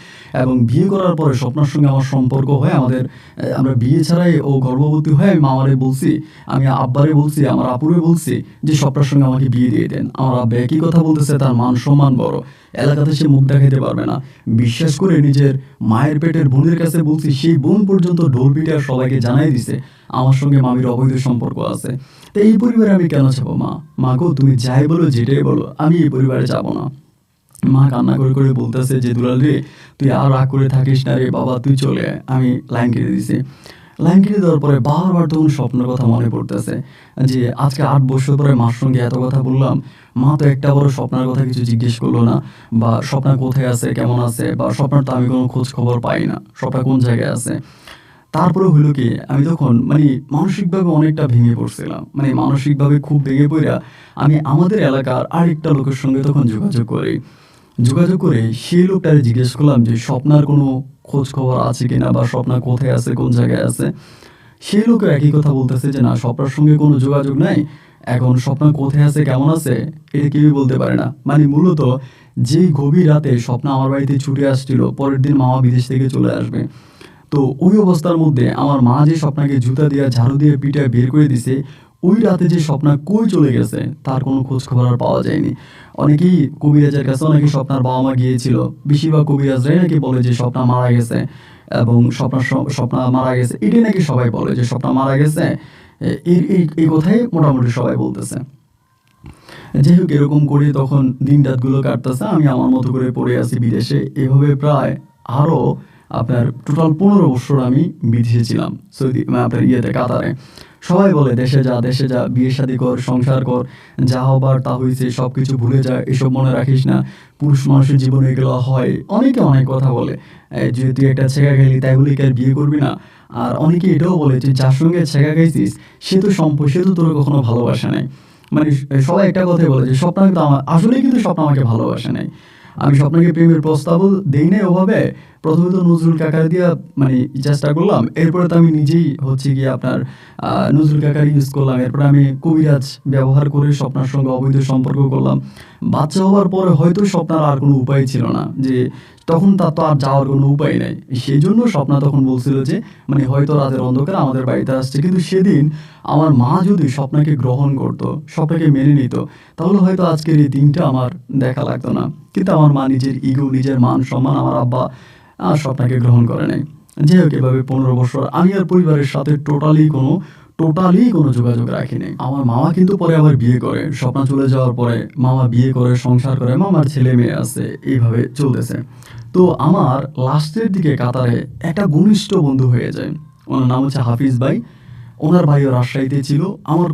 এবং বিয়ে করার পরে স্বপ্নার সঙ্গে আমার সম্পর্ক হয়, আমরা বিয়ে ছাড়াই ও গর্ভবতী হয়ে আমি মামারে বলছি, আমি আব্বারে বলছি, আমার আপুরে বলছি যে স্বপ্নার সঙ্গে আমাকে বিয়ে দিয়ে দেন। আমার আব্বা একই কথা বলতেছে, তার মান সম্মান বড়, এলাকাতে সে মুখ দেখাইতে পারবে না। বিশ্বাস করে নিজের মায়ের পেটের বোনের কাছে বলছি, সেই বোন পর্যন্ত ঢোল পিটে আর সবাইকে জানাই দিছে আমার সঙ্গে মামির অবৈধ সম্পর্ক আছে। তো এই পরিবারে আমি কেন যাবো? মা গো তুমি যাই বলো যেটাই বলো, আমি এই পরিবারে যাব না। মা কান্না করে করে বলতেছে যে দুলাল রে তুই আর রাগ করে থাকিস না রে বাবা, তুই চলে আয়। আমি লাইন কেটে দিছি। লাইন কেটে দেওয়ার পরে বারবার তখন স্বপ্নের কথা মনে পড়তেছে যে আজকে 8 বছর পরে মার সঙ্গে এত কথা বললাম, মা তো একটা বড় স্বপ্নের কথা কিছু জিজ্ঞেস করলো না, বা স্বপ্না কোথায় আছে, কেমন আছে, বা স্বপ্নার তো আমি কোনো খোঁজ খবর পাই না, স্বপ্না কোন জায়গায় আছে। তারপরে হইলো কি, আমি তখন মানসিকভাবে অনেকটা ভেঙে পড়ছিলাম, মানসিকভাবে খুব ভেঙে পড়া আমি আমাদের এলাকার আরেকটা লোকের সঙ্গে তখন যোগাযোগ করে সেই লোকটারে জিজ্ঞেস করলাম যে স্বপ্নার কোনো খোঁজ খবর আছে কিনা, বা স্বপ্না কোথায় আছে, কোন জায়গায় আছে। সেই লোকও একই কথা বলতেছে যে না, স্বপ্নার সঙ্গে কোনো যোগাযোগ নাই, এখন স্বপ্না কোথায় আছে কেমন আছে এটা কেউই বলতে পারে না। মূলত যেই গভীর রাতে স্বপ্না আমার বাড়িতে ছুটে আসছিল, পরের দিন মামা বিদেশ থেকে চলে আসবে, তো ওই অবস্থার মধ্যে আমার মা যে স্বপ্নাকে জুতা দিয়ে ঝাড়ু দিয়ে পিটায় বের করে দিছে, ওই রাতে যে স্বপ্না কই চলে গেছে তার কোনো খোঁজ খবর আর পাওয়া যায়নি। অনেকেই কবিরাজের কাছেও নাকি স্বপ্নার বাবা মা গিয়েছিল, বেশিরভাগ কবিরাজরাই নাকি বলে যে স্বপ্না মারা গেছে, এবং স্বপ্না মারা গেছে এটাই নাকি সবাই বলে যে স্বপ্না মারা গেছে। এই কথাই মোটামুটি সবাই বলতেছে। যাই হোক, এরকম করে তখন দিন রাতগুলো কাটতেছে, আমি আমার মতো করে পড়ে আছি বিদেশে। এভাবে প্রায় আরও আপনার টোটাল 15 বছর আমি বিদেশে ছিলাম, সৌদি আপনার কাতারে। সবাই বলে দেশে যা, বিয়ে শাদী কর, সংসার কর, যা হবার তা হয়েছে, সব কিছু ভুলে যা, এসব মনে রাখিস না, পুরুষ মানুষের জীবনে এগুলো হয়। অনেকে অনেক কথা বলে যে তুই একটা ছেঁকা খেলি তাই বলে কি আর বিয়ে করবি না। আর অনেকে এটাও বলে যে যার সঙ্গে ছেঁকা খাইছিস সে তো তোর কখনো ভালোবাসে নাই। সবাই একটা কথাই বলে যে স্বপ্ন কিন্তু আসলে কিন্তু স্বপ্ন আমাকে ভালোবাসে নাই। আমি স্বপ্নকে প্রেমের প্রস্তাবও দেই নাই ওভাবে। প্রথমে তো নজরুল কাকার দিয়া চেষ্টা করলাম, এরপরে তো আমি নিজেই হচ্ছে গিয়ে আপনার নজরুল কাকার ইউজ করলাম, এরপরে আমি কবিরাজ ব্যবহার করে স্বপ্নার সঙ্গে অবৈধ সম্পর্ক করলাম। বাচ্চা হওয়ার পরে হয়তো স্বপ্নার আর কোনো উপায় ছিল না, যে তখন তার তো আর যাওয়ার কোনো উপায় নাই। সেই জন্য স্বপ্না তখন বলছিল যে হয়তো রাতের অন্ধকার আমাদের বাড়িতে আসছে। কিন্তু সেদিন আমার মা যদি স্বপ্নাকে গ্রহণ করতো, স্বপ্নাকে মেনে নিত, তাহলে হয়তো আজকের এই দিনটা আমার দেখা লাগতো না। কিন্তু আমার মা নিজের ইগো, নিজের মান সম্মান, আমার আব্বা আর স্বপ্নাকে গ্রহণ করে নাই। যাই হোক, এভাবে 15 বছর আমি আর পরিবারের সাথে টোটালি কোনো যোগাযোগ রাখি নাই। আমার মামা কিন্তু পরে আবার বিয়ে করে, স্বপ্না চলে যাওয়ার পরে মামা বিয়ে করে, সংসার করে, মামার ছেলে মেয়ে আছে, এইভাবে চলতেছে। তো আমার লাস্টের দিকে কাতারে একটা ঘনিষ্ঠ বন্ধু হয়ে যায়, ওনার নাম হচ্ছে হাফিজ ভাই। ওনার ভাইও রাজশাহীতে ছিল, আমার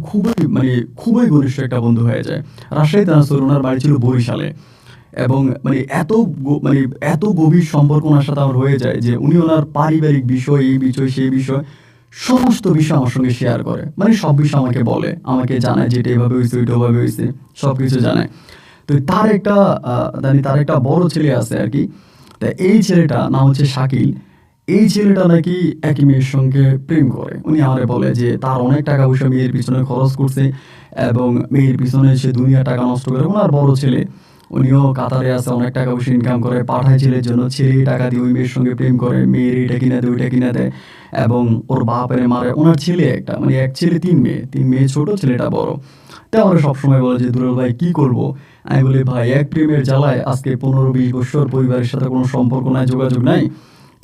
খুবই ঘনিষ্ঠ একটা বন্ধু হয়ে যায়। রাজশাহীতে না, ওনার বাড়ি ছিল বরিশালে। এবং এত গভীর সম্পর্ক ওনার সাথে আমার হয়ে যায় যে উনি ওনার পারিবারিক বিষয়, এই বিষয় সেই বিষয়, সমস্ত বিষয় আমার সঙ্গে শেয়ার করে। সব বিষয় আমাকে বলে, আমাকে জানায় যেটা এভাবে হয়েছে, ওইটা ওভাবে হয়েছে, সব কিছু জানায়। তো তার একটা বড় ছেলে আছে আর কি। তা এই ছেলেটা নাম হচ্ছে শাকিল। এই ছেলেটা নাকি একই মেয়ের সঙ্গে প্রেম করে। উনি আমারে বলে যে তার অনেক টাকা পয়সা মেয়ের পিছনে খরচ করছে, এবং মেয়ের পিছনে সে দুনিয়া টাকা নষ্ট করে। ওনার বড় ছেলে, উনিও কাতারে আছে, অনেক টাকা পয়সা ইনকাম করে, পাঠায় ছেলের জন্য, ছেলে টাকা দিয়ে ওই মেয়ের সঙ্গে প্রেম করে, মেয়ের এটা কিনা দেয় ওইটা কিনা দেয়, এবং ওর বাপের মারে। ওনার ছেলে একটা এক ছেলে 3 মেয়ে, ছোট, ছেলেটা বড়। তাই আমরা সবসময় বলে যে দুলাল ভাই কি করবো? আমি বলি ভাই, এক প্রেমের জ্বালায় আজকে 15-20 বছর পরিবারের সাথে কোনো সম্পর্ক নাই, যোগাযোগ নাই,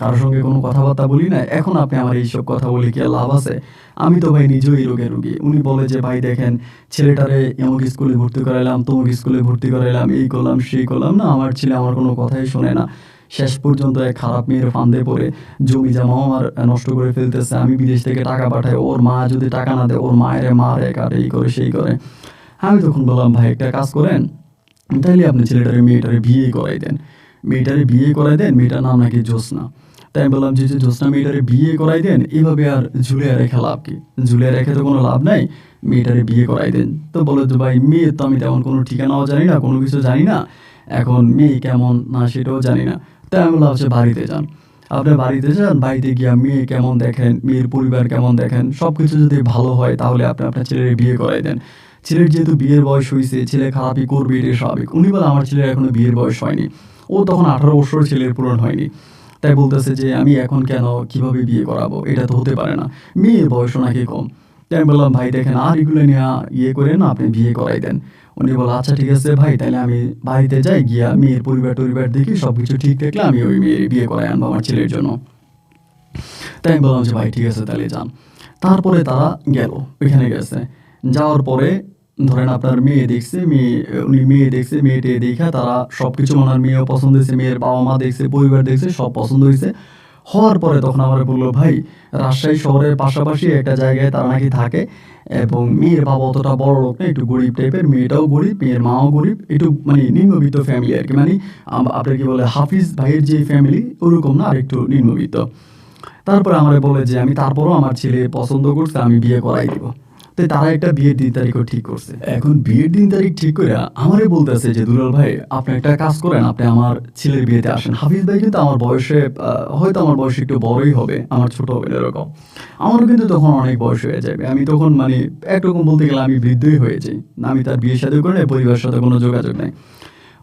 কারোর সঙ্গে কোনো কথাবার্তা বলি না, এখন আপনি আমার এইসব কথা বলে কি লাভ আছে? আমি তো ভাই নিজেও এই রোগের রুগী। উনি বলে যে ভাই দেখেন, ছেলেটারে এমক স্কুলে ভর্তি করাইলাম, তমুক স্কুলে ভর্তি করাইলাম, এই করলাম সেই করলাম, না আমার ছেলে আমার কোনো কথাই শোনে না। শেষ পর্যন্ত এক খারাপ মেয়ের ফান্দে পড়ে জমি জমাও আমার নষ্ট করে ফেলতেছে। আমি বিদেশ থেকে টাকা পাঠাই, ওর মা যদি টাকা না দেয় ওর মায়ের মারে কাটে, এই করে সেই করে। আমি তখন বললাম, ভাই একটা কাজ করেন, তাইলে আপনি ছেলেটারে মেয়েটারে বিয়ে করাই দেন, মেয়েটারে বিয়ে করাই দেন, মেয়েটার নাম নাকি জ্যোৎস্না। তাই আমি বললাম যে জ্যোৎস্না মেয়েটারে বিয়ে করাই দেন, এভাবে আর ঝুলিয়ে রেখে লাভ কি, ঝুলিয়ে রেখে তো কোনো লাভ নাই, মেয়েটারে বিয়ে করাই দেন। তো বলে যে ভাই মেয়ে তো আমি তেমন কোনো ঠিকানাও জানি না, কোনো কিছু জানি না, এখন মেয়ে কেমন না সেটাও জানি না। তাই আমি বললাম হচ্ছে বাড়িতে যান, আপনি বাড়িতে যান, বাড়িতে গিয়া মেয়ে কেমন দেখেন, মেয়ের পরিবার কেমন দেখেন, সব কিছু যদি ভালো হয় তাহলে আপনি আপনার ছেলের বিয়ে করাই দেন। ছেলের যেহেতু বিয়ের বয়স হয়েছে, ছেলে খারাপই করবে, এটা স্বাভাবিক। উনি বলে আমার ছেলের এখনো বিয়ের বয়স হয়নি, ও তখন 18 বছর ছেলের পূরণ হয়নি। তাই বলতেছে যে আমি এখন কেন কিভাবে বিয়ে করাবো, এটা তো হতে পারে না, মেয়ের বয়সও নাকি কম। তাই আমি বললাম ভাই দেখেন আর এগুলো নিয়ে ইয়ে করে না, আপনি বিয়ে করাই দেন। উনি বলে আচ্ছা ঠিক আছে ভাই, তাহলে আমি বাড়িতে যাই, গিয়া মেয়ের পরিবার টরিবার দেখি সব কিছু ঠিক থাকলে আমি ওই মেয়ের বিয়ে করাই আনবো আমার ছেলের জন্য। তাই আমি বললাম যে ভাই ঠিক আছে তাহলে যান। তারপরে তারা গেল, ওইখানে গেছে, যাওয়ার পরে ধরেন আপনার মেয়ে দেখছে, উনি মেয়ে দেখছে, মেয়েটে দেখা তারা সব কিছু, ওনার মেয়েও পছন্দ হয়েছে, মেয়ের বাবা মা দেখছে, পরিবার দেখছে, সব পছন্দ হয়েছে। হওয়ার পরে তখন আমার বললো ভাই রাজশাহী শহরের পাশাপাশি একটা জায়গায় তারা নাকি থাকে, এবং মেয়ের বাবা অতটা বড় লোক না, একটু গরিব টাইপের, মেয়েটাও গরিব, মেয়ের মাও গরিব, একটু মানে নিম্নবিত্ত ফ্যামিলি আর কি, মানে আপনার কি বলে হাফিজ ভাইয়ের যে ফ্যামিলি ওরকম না, আর একটু নিম্নবিত্ত। তারপরে আমারে বলে যে আমি তারপরও আমার ছেলে পছন্দ করছে, আমি বিয়ে করাই দিব। তো তারা একটা বিয়ের দিন তারিখও ঠিক করছে। এখন বিয়ের দিন তারিখ ঠিক করে আমারে বলতেছে যে দুলাল ভাই আপনি একটা কাজ করেন, আপনি আমার ছেলের বিয়েতে আসেন। হাফিজ ভাই কিন্তু আমার বয়সে হয়তো আমার বয়স একটু বড়ই হবে, আমার ছোট হবে এরকম, আমারও কিন্তু তখন অনেক বয়স হয়ে যাবে, আমি তখন মানে একরকম বলতে গেলে আমি বৃদ্ধই হয়ে যাই, আমি তার বিয়ে শাদী করে নাই, পরিবারের সাথে কোনো যোগাযোগ নাই।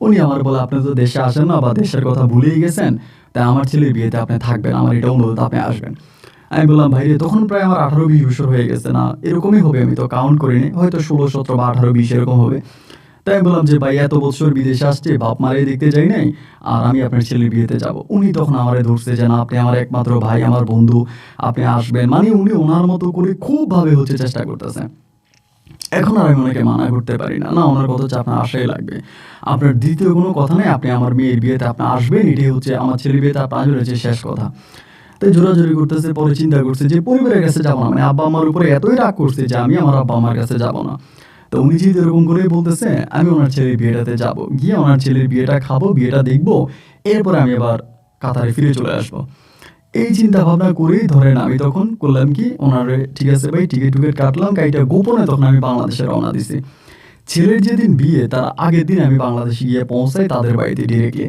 উনি আমার বলে আপনি তো দেশে আসেন না, বা দেশের কথা ভুলেই গেছেন, তাই আমার ছেলের বিয়েতে আপনি থাকবেন, আমার এটা অনুরোধ, আপনি আসবেন। আমি বললাম ভাই রে তখন প্রায় আমার 18-20 বছর হয়ে গেছে, না এরকমই হবে, আমি তো কাউন্ট করিনি, হয়তো 16-17 বা 18-20 এরকম হবে। তাই আমি বললাম যে ভাই এত বছর বিদেশে আসছে, বাপ মারে দেখতে যাই নাই, আর আমি আপনার ছেলের বিয়েতে যাব। উনি তখন আমারে ধরছে যে না আপনি আমার একমাত্র ভাই, আমার বন্ধু, আপনি আসবেন, মানে উনি ওনার মতো করে খুব ভাবে হচ্ছে চেষ্টা করতেছে। এখন আর আমি ওনাকে মানা করতে পারি না, না ওনার কথা হচ্ছে আপনার আশাই লাগবে, আপনার দ্বিতীয় কোনো কথা নেই, আপনি আমার মেয়ের বিয়েতে আপনি আসবেন, এটাই হচ্ছে আমার ছেলের বিয়েতে আপনি আসবেন, হচ্ছে শেষ কথা। তাই জোরাজোরি করতেছে, পরে চিন্তা করছে যে পরিবারের কাছে যাবো না, মানে আব্বা আমার উপরে এতই রাগ করছে যে আমি আমার আব্বা আমার কাছে যাবো না। তো উনি যেহেতু এরকম করেই বলতেছে, আমি ওনার ছেলের বিয়েটাতে যাব, গিয়ে ওনার ছেলের বিয়েটা খাবো, বিয়েটা দেখবো, এরপরে আমি আবার কাতারে ফিরে চলে আসবো। এই চিন্তা ভাবনা করেই ধরেন আমি তখন করলাম কি, ওনার ঠিক আছে ভাই টিকিট টুকিট কাটলাম, গাড়িটা গোপনে তখন আমি বাংলাদেশে রওনা দিছি। ছেলের যেদিন বিয়ে তার আগের দিন আমি বাংলাদেশে গিয়ে পৌঁছাই তাদের বাড়িতে ডিরেক্টলি।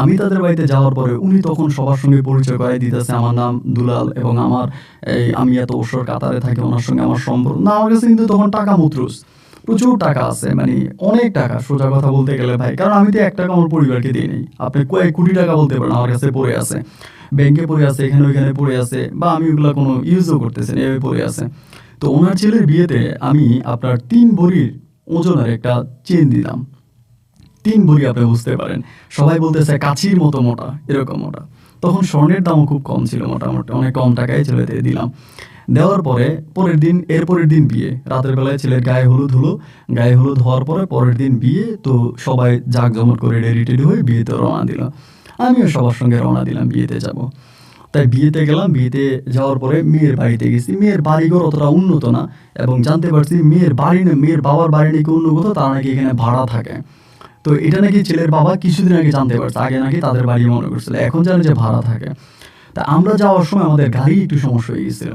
আমি তাদের বাড়িতে যাওয়ার পরে উনি তখন সবার সঙ্গে পরিচয় করাই দিতেছে, আমার নাম দুলাল, এবং আমার আমি এত বছর কাতারে থাকি, ওনার সঙ্গে আমার সম্পর্ক না। আমার কাছে কিন্তু তখন টাকা মুত্রুস, প্রচুর টাকা আছে, মানে অনেক টাকা সোজা কথা বলতে গেলে ভাই, কারণ আমি তো 1 টাকা আমার পরিবারকে দিই নাই, আপনি কয়েক কোটি টাকা বলতে পারেন আমার কাছে পড়ে আছে, ব্যাংকে পড়ে আছে, এখানে ওইখানে পড়ে আছে, বা আমি ওগুলো কোনো ইউজও করতেছি না, এভাবে পড়ে আছে। তো ওনার ছেলের বিয়েতে আমি আপনার 3 ভরির ওজনের একটা চেন দিলাম। 3 ভরি আপনি বুঝতে পারেন, সবাই বলতেছে কাছির মতো মোটা, এরকম মোটা। তখন স্বর্ণের দামও খুব কম ছিল, মোটামুটি অনেক কম টাকায় ছেলেতে দিলাম। দেওয়ার পরে পরের দিন বিয়ে, রাতের বেলায় ছেলের গায়ে হলুদ হলো, গায়ে হলুদ হওয়ার পরে পরের দিন বিয়ে। তো সবাই জাঁকজমক করে রেডি টেডি হয়ে বিয়েতে রওনা দিল, আমিও সবার সঙ্গে রওনা দিলাম বিয়েতে যাব। তাই বিয়েতে গেলাম, বিয়েতে যাওয়ার পরে মেয়ের বাড়িতে গেছি, মেয়ের বাড়িঘর অতটা উন্নত না, এবং জানতে পারছি মেয়ের বাড়ি না, মেয়ের বাবার বাড়ি নাকি উন্নত, তারা নাকি এখানে ভাড়া থাকে। তো এটা নাকি ছেলের বাবা কিছুদিন আগে জানতে পারছে, আগে নাকি তাদের বাড়ি মনে করছিল, এখন জানে যে ভাড়া থাকে। তা আমরা যাওয়ার সময় আমাদের গাড়ি একটু সমস্যা হয়ে গেছিল,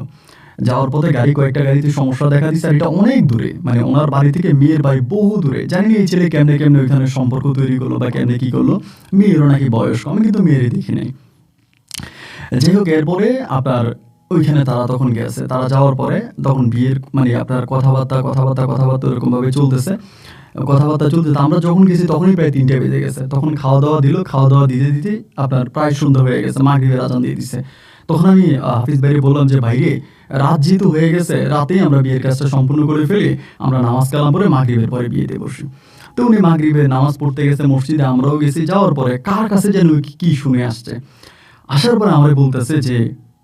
যাওয়ার পথে কয়েকটা গাড়িতে সমস্যা দেখা দিচ্ছে, আর এটা অনেক দূরে, মানে ওনার বাড়ি থেকে মেয়ের বাড়ি বহু দূরে। জানি না এই ছেলে কেমনে কেমনে ওইখানে সম্পর্ক তৈরি করলো বা কেমনে কি করলো, মেয়েরও নাকি বয়স কম, কিন্তু মেয়েরই দেখি নাই। যাই হোক এরপরে আপনার ওইখানে তারা তখন গেছে, তারা যাওয়ার পরে তখন বিয়ের মানে আপনার কথাবার্তা এরকমভাবে চলতেছে, কথাবার্তা চলতে আমরা যখন গেছি তখনই প্রায় 3টে বেজে গেছে। তখন খাওয়া দাওয়া দিল, খাওয়া দাওয়া দিতে দিতে আপনার প্রায় সন্ধ্যা হয়ে গেছে, মাগরিবের আজান দিয়ে দিছে। তখন আমি হাফিজ ভাইরে বললাম যে ভাইরে রাত যেহেতু হয়ে গেছে, রাতেই আমরা বিয়ের কাজটা সম্পূর্ণ করে ফেলি, আমরা নামাজ কালাম পরে মাগরিবের পরে বিয়েতে বসি। তো উনি মাগরিবে নামাজ পড়তে গেছে মসজিদে, আমরাও গেছি। যাওয়ার পরে কার কাছে যেন কি শুনে আসছে, আসার পরে আমার বলতেছে যে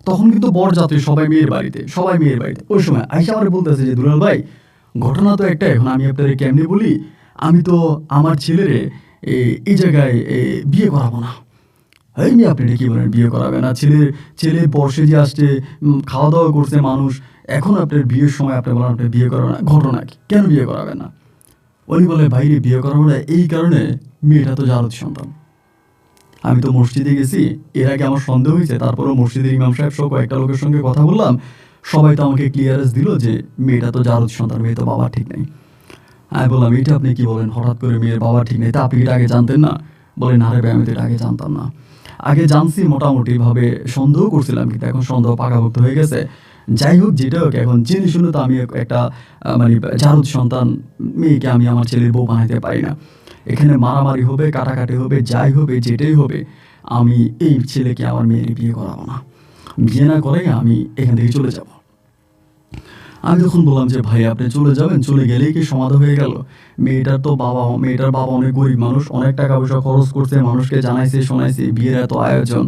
তখন কিন্তু বরযাত্রী সবাই মেয়ের বাড়িতে, ওই সময় আইসা আমার বলতেছে যে দুলাল ভাই ঘটনা তো একটা, এখন আমি আপনাদের কেমনি বলি, আমি তো আমার ছেলেরে এই জায়গায় বিয়ে করাবো না। এই মেয়ে আপনি এটা কী বলেন, বিয়ে করাবে না? ছেলে বর্ষে যে আসছে, খাওয়া দাওয়া করছে মানুষ, এখন আপনার বিয়ের সময় আপনি বলেন আপনি বিয়ে করাবেন না? ঘটনা কি, কেন বিয়ে করাবেন না? উনি বলে বাইরে বিয়ে করাবো না এই কারণে, মেয়েটা তো জারদ সন্তান। আমি তো মসজিদে গেছি, এর আগে আমার সন্দেহ হয়েছে, তারপরেও মসজিদের ইমাম সাহেব সহ কয়েকটা লোকের সঙ্গে কথা বললাম, সবাই তো আমাকে ক্লিয়ারেন্স দিল যে মেয়েটা তো জারদ সন্তান, মেয়ে তো বাবা ঠিক নেই। আমি বললাম এটা আপনি কি বলেন, হঠাৎ করে মেয়ের বাবা ঠিক নেই, তা আপনি এটা আগে জানতেন না? বলে না রে ভাই, আমি তো এটা আগে জানতাম না। আগে জানছি মোটামুটিভাবে, সন্দেহ করছিলাম, কিন্তু এখন সন্দেহ পাকাভুক্ত হয়ে গেছে। যাই হোক, যেটা হোক, এখন জেনে শুনে তো আমি একটা মানে জারদ সন্তান মেয়েকে আমি আমার ছেলের বউ বানাইতে পারি না। এখানে মারামারি হবে, কাটাকাটি হবে, যাই হবে, যেটাই হবে, আমি এই ছেলেকে আমার মেয়ের বিয়ে করাবো না। বিয়ে না করে আমি এখান থেকে চলে যাব। আমি যখন বললাম যে ভাই আপনি চলে যাবেন, চলে গেলেই কি সমাধা হয়ে গেল? মেয়েটার বাবা অনেক গরিব মানুষ, অনেক টাকা পয়সা খরচ করছে, মানুষকে জানাইছে শোনাইছে, বিয়ের এত আয়োজন,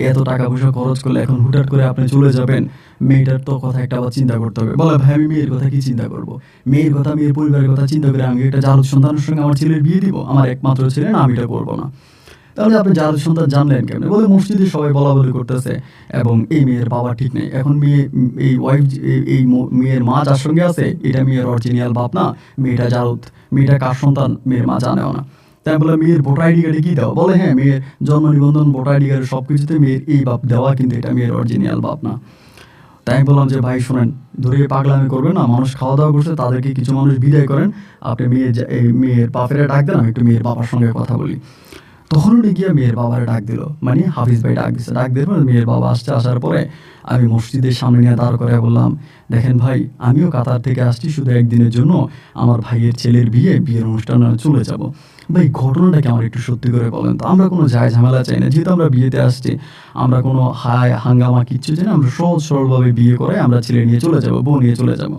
এত টাকা পয়সা খরচ করলে এখন হুটহাট করে আপনি চলে যাবেন, মেয়েটার তো কথা একটা আবার চিন্তা করতে হবে। বলে ভাই আমি মেয়ের কথা কি চিন্তা করব? মেয়ের কথা, মেয়ের পরিবারের কথা চিন্তা করে আমি একটা জারদ সন্তানের সঙ্গে আমার ছেলের বিয়ে দিব? আমার একমাত্র ছেলে না, আমি এটা করবো না। তাহলে আপনি জারদ সন্তান জানলেন কেমনে? বলে মসজিদে সবাই বলা বলি করতেছে এবং এই মেয়ের বাবা ঠিক নেই। এখন এই ওয়াইফ, এই মেয়ের মা যার সঙ্গে আছে, এটা মেয়ের অরিজিনাল বাপ না, মেয়েটা জারদ। মেয়েটা কার সন্তান মেয়ের মা জানেও না। তাই বলে মেয়ের ভোটার আইডি কার্ডে কি দেওয়া? বলে হ্যাঁ, মেয়ের জন্ম নিবন্ধন, ভোটার আইডি কার্ডে সব কিছুতে মেয়ের এই বাপ দেওয়া, কিন্তু এটা মেয়ের অরিজিনাল বাপ না। তাই আমি বললাম যে ভাই শোনেন, ধরে পাগলামি করবেন না, মানুষ খাওয়া দাওয়া করছে, তাদেরকে কিছু মানুষ বিদায় করেন, আপনি মেয়ের বাপেরা ডাক দেন, আমি একটু মেয়ের বাবার সঙ্গে কথা বলি। তখন উনি গিয়ে মেয়ের বাবারে ডাক দিল, মানে হাফিজ ভাই ডাক দিচ্ছে। ডাক দিয়ে মেয়ের বাবা আসছে, আসার পরে আমি মসজিদের সামনে নিয়ে দাঁড় করে বললাম, দেখেন ভাই, আমিও কাতার থেকে আসছি শুধু একদিনের জন্য, আমার ভাইয়ের ছেলের বিয়ের অনুষ্ঠানে চলে যাব। ভাই ঘটনাটাকে আমার একটু সত্যি করে বলেন তো, আমরা কোনো ঝামেলা চাই না, যেহেতু আমরা বিয়েতে আসছি, আমরা কোনো হাঙ্গামা কিচ্ছু চাই না, আমরা সহজ সরলভাবে বিয়ে করে আমরা ছেলে নিয়ে চলে যাব, বউ নিয়ে চলে যাব।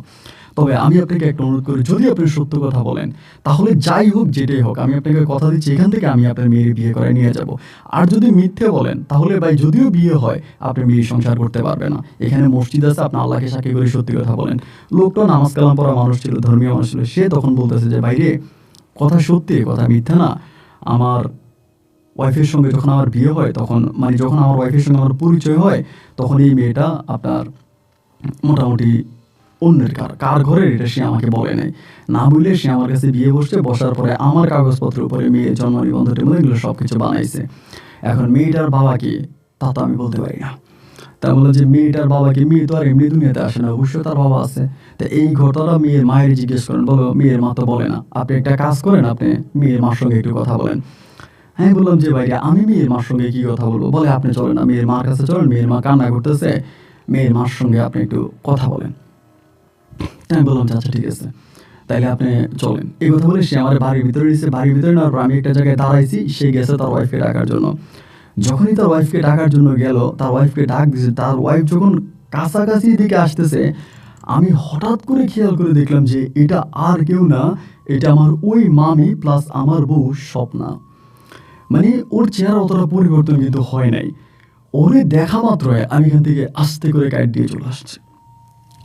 তবে আমি আপনাকে একটা অনুরোধ করি, যদি আপনি সত্য কথা বলেন, তাহলে যাই হোক যেটাই হোক, আমি আপনাকে কথা দিচ্ছি এখান থেকে আমি আপনার মেয়ের বিয়ে করে নিয়ে যাব। আর যদি মিথ্যে বলেন, তাহলে ভাই যদিও বিয়ে হয়, আপনি মেয়ে সংসার করতে পারবে না। এখানে মসজিদ আছে, আপনি আল্লাহকে সাক্ষী করে সত্যি কথা বলেন। লোকটা নামাজ কালাম পড়া মানুষ ছিল, ধর্মীয় মানুষ ছিল, সে তখন বলতেছে যে ভাই রে, কথা সত্যি, কথা মিথ্যা না। আমার ওয়াইফের সঙ্গে যখন আমার বিয়ে হয়, তখন মানে যখন আমার ওয়াইফের সঙ্গে আমার পরিচয় হয়, তখন এই মেয়েটা আপনার মোটামুটি অন্যের কার ঘরের, এটা সে আমাকে বলে নাই। না বলে সে আমার কাছে বিয়ে বসছে, বসার পরে আমার কাগজপত্রের উপরে মেয়ের জন্ম নিবন্ধনের মধ্যে এগুলো সব কিছু বানাইছে। এখন মেয়েটার বাবাকে তা তো আমি বলতে পারি না। তা বললো যে মেয়েটার বাবাকে, মেয়ে তো আর এমনি দুনিয়াতে আসে না, অবশ্যই তার বাবা আছে। তা এই ঘটনা মেয়ের মায়ের জিজ্ঞেস করেন, বলো মেয়ের মা তো বলে না। আপনি একটা কাজ করেন, আপনি মেয়ের মার সঙ্গে একটু কথা বলেন। আমি বললাম যে ভাই আমি মেয়ের মার সঙ্গে কি কথা বলবো? বলে আপনি চলেন না, মেয়ের মার কাছে চলেন, মেয়ের মা কান্না করতেছে, মেয়ের মার সঙ্গে আপনি একটু কথা বলেন। আমি বললাম আচ্ছা ঠিক আছে, তাইলে আপনি চলেন। এই কথা বলে সে আমার বাড়ির ভিতরে নিয়েছে। বাড়ির ভিতরে নেওয়ার পর আমি একটা জায়গায় দাঁড়াইছি, সে গেছে তার ওয়াইফকে ডাকার জন্য। যখনই তার ওয়াইফকে ডাকার জন্য গেল, তার ওয়াইফকে ডাক দিয়েছে, তার ওয়াইফ যখন কাছাকাছি দিকে আসতেছে, আমি হঠাৎ করে খেয়াল করে দেখলাম যে এটা আর কেউ না, এটা আমার ওই মামি প্লাস আমার বউ স্বপ্না। মানে ওর চেহারা অতটা পরিবর্তন কিন্তু হয় নাই। ওরে দেখা মাত্র আমি এখান থেকে আস্তে করে কাইট দিয়ে চলে আসছি,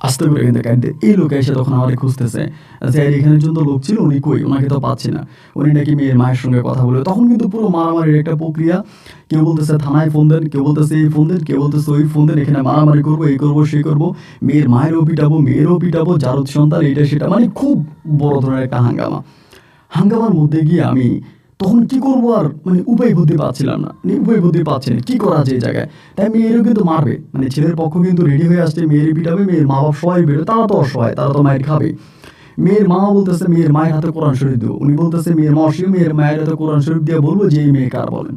আস্তে করে এখান থেকে কাইট দিয়ে। এই লোক এসে তখন আমাকে খুঁজতেছে যে এখানে একজন তো লোক ছিল, উনি কই, ওনাকে তো পাচ্ছি না। উনি নাকি মেয়ের মায়ের সঙ্গে কথা বলে। তখন কিন্তু পুরো মারামারির একটা প্রক্রিয়া। কেউ বলতেছে থানায় ফোন দেন, কেউ বলতেছে এই ফোন দেন, কেউ বলতেছে ওই ফোন দেন, এখানে মারামারি করবো, এই করবো সেই করবো, মেয়ের মায়েরও পিটাবো, মেয়েরও পিটাবো, জারদ সন্তান, এইটা সেটা, মানে খুব বড় ধরনের একটা হাঙ্গামার মধ্যে গিয়ে আমি তখন কি করবো আর মানে উপায় বুদ্ধি পাচ্ছিলাম না, উপায় বুদ্ধি পাচ্ছি না কি করা যায় এই জায়গায়। তাই মেয়েরও কিন্তু মারবে, মানে ছেলের পক্ষ কিন্তু রেডি হয়ে আসছে, মেয়েরই পিটাবে, মেয়ের মা বাপ সবাই বেরোবে, তারা তো অসহায়, তারা তো মায়ের খাবে। মেয়ের মা বলতেছে মেয়ের মায়ের হাতে কোরআন শরীফ দিও, উনি বলতেছে মেয়ের মা অসীম, মেয়ের মায়ের হাতে কোরআন শরীফ দিয়ে বলবো যে এই মেয়ে কার বলেন।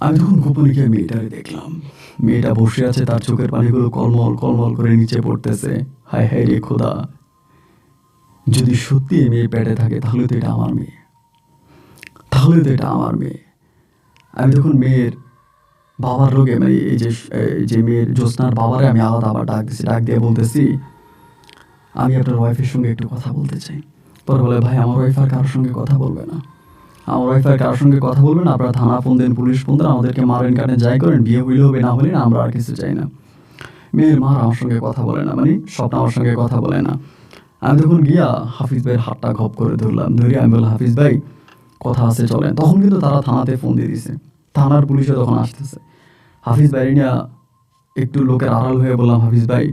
আমি তখন গোপনে গিয়ে মেয়েটারে দেখলাম, মেয়েটা বসে আছে, তার চোখের পানিগুলো কলমল কলমল করে নিচে পড়তেছে। হায় হায় রে খোদা, যদি সত্যি এই মেয়ে পেটে থাকে তাহলে তো এটা আমার মেয়ে, তাহলে তো এটা আমার মেয়ে। আমি তখন মেয়ের বাবার রোগে, মানে এই যে মেয়ের জ্যোৎস্নার বাবারে আমি আলাদা আবার ডাক দিচ্ছি, ডাক দিয়ে বলতেছি আমি আপনার ওয়াইফের সঙ্গে একটু কথা বলতে চাই। পরে বলে ভাই আমার ওয়াইফ আর কারোর সঙ্গে কথা বলবে না, আমার ওয়াইফ আর কারোর সঙ্গে কথা বলবে না, আপনারা থানা ফোন দেন, পুলিশ ফোন দেন, আমাদেরকে মারেন কাটেন যাই করেন, বিয়ে হইলে হবে, না হলে না, আমরা আর কিছু চাই না। মেয়ের মা আমার সঙ্গে কথা বলে না, মানে স্বপ্ন আমার সঙ্গে কথা বলে না। আমি তখন গিয়া হাফিজ ভাইয়ের হাতটা ঘপ করে ধরলাম, ধরে আমি বললাম হাফিজ ভাই কথা আছে চলেন। তখন কিন্তু তারা থানাতে ফোন দিয়ে দিছে, থানার পুলিশে তখন আসতেছে। হাফিজ ভাই নিয়ে একটু লোকের আড়াল হয়ে বললাম, হাফিজ ভাই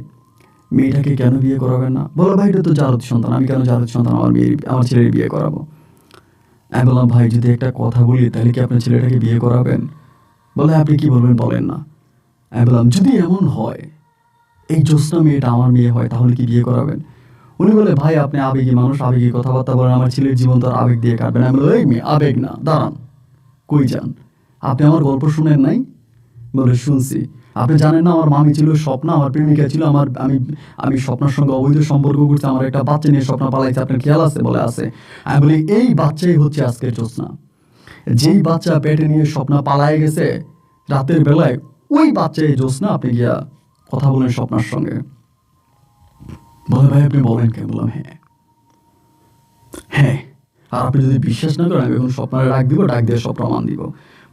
মেয়েটাকে কেন বিয়ে করাবেন না? বলো ভাই এটা তো জারদ সন্তান, আমি কেন জারদ সন্তান আমার ছেলের বিয়ে করাবো? আমি বললাম ভাই যদি একটা কথা বলি তাহলে কি আপনার ছেলেটাকে বিয়ে করাবেন? বলে আপনি কি বলবেন বলেন না। আমি বললাম যদি এমন হয় এই জ্যোৎস্না মেয়েটা আমার মেয়ে হয় তাহলে কি বিয়ে করাবেন? উনি বলে ভাই আপনি আবেগী মানুষ, আবেগী কথাবার্তা বলেন, আমার ছেলের জীবন তো আর আবেগ দিয়ে কাটবেন। আমি বলি এই মেয়ে আবেগ না, দাঁড়ান, কই যান? আপনি আমার গল্প শুনেন নাই? বলে শুনছি। আপনি জানেন না আমার মামি ছিল স্বপ্না, আমার প্রেমিকা ছিল, আমি স্বপ্নার সঙ্গে অবৈধ সম্পর্ক করছি, আমার একটা বাচ্চা নিয়ে স্বপ্না পালাইছে, আপনার খেয়াল আছে? বলে আছে। আমি বলি এই বাচ্চাই হচ্ছে আজকের জ্যোৎস্না। যেই বাচ্চা পেটে নিয়ে স্বপ্না পালায় গেছে রাতের বেলায়, ওই বাচ্চাই জ্যোৎস্না। আপনি গিয়া কথা বলেন স্বপ্নার সঙ্গে। বলে ভাই আপনি বলেন কে? বললাম হ্যাঁ হ্যাঁ, আর আপনি যদি বিশ্বাস না করেন আমি এখন স্বপ্নার ডাক দিব, ডাক দিয়ে স্বপ্ন মান দিব।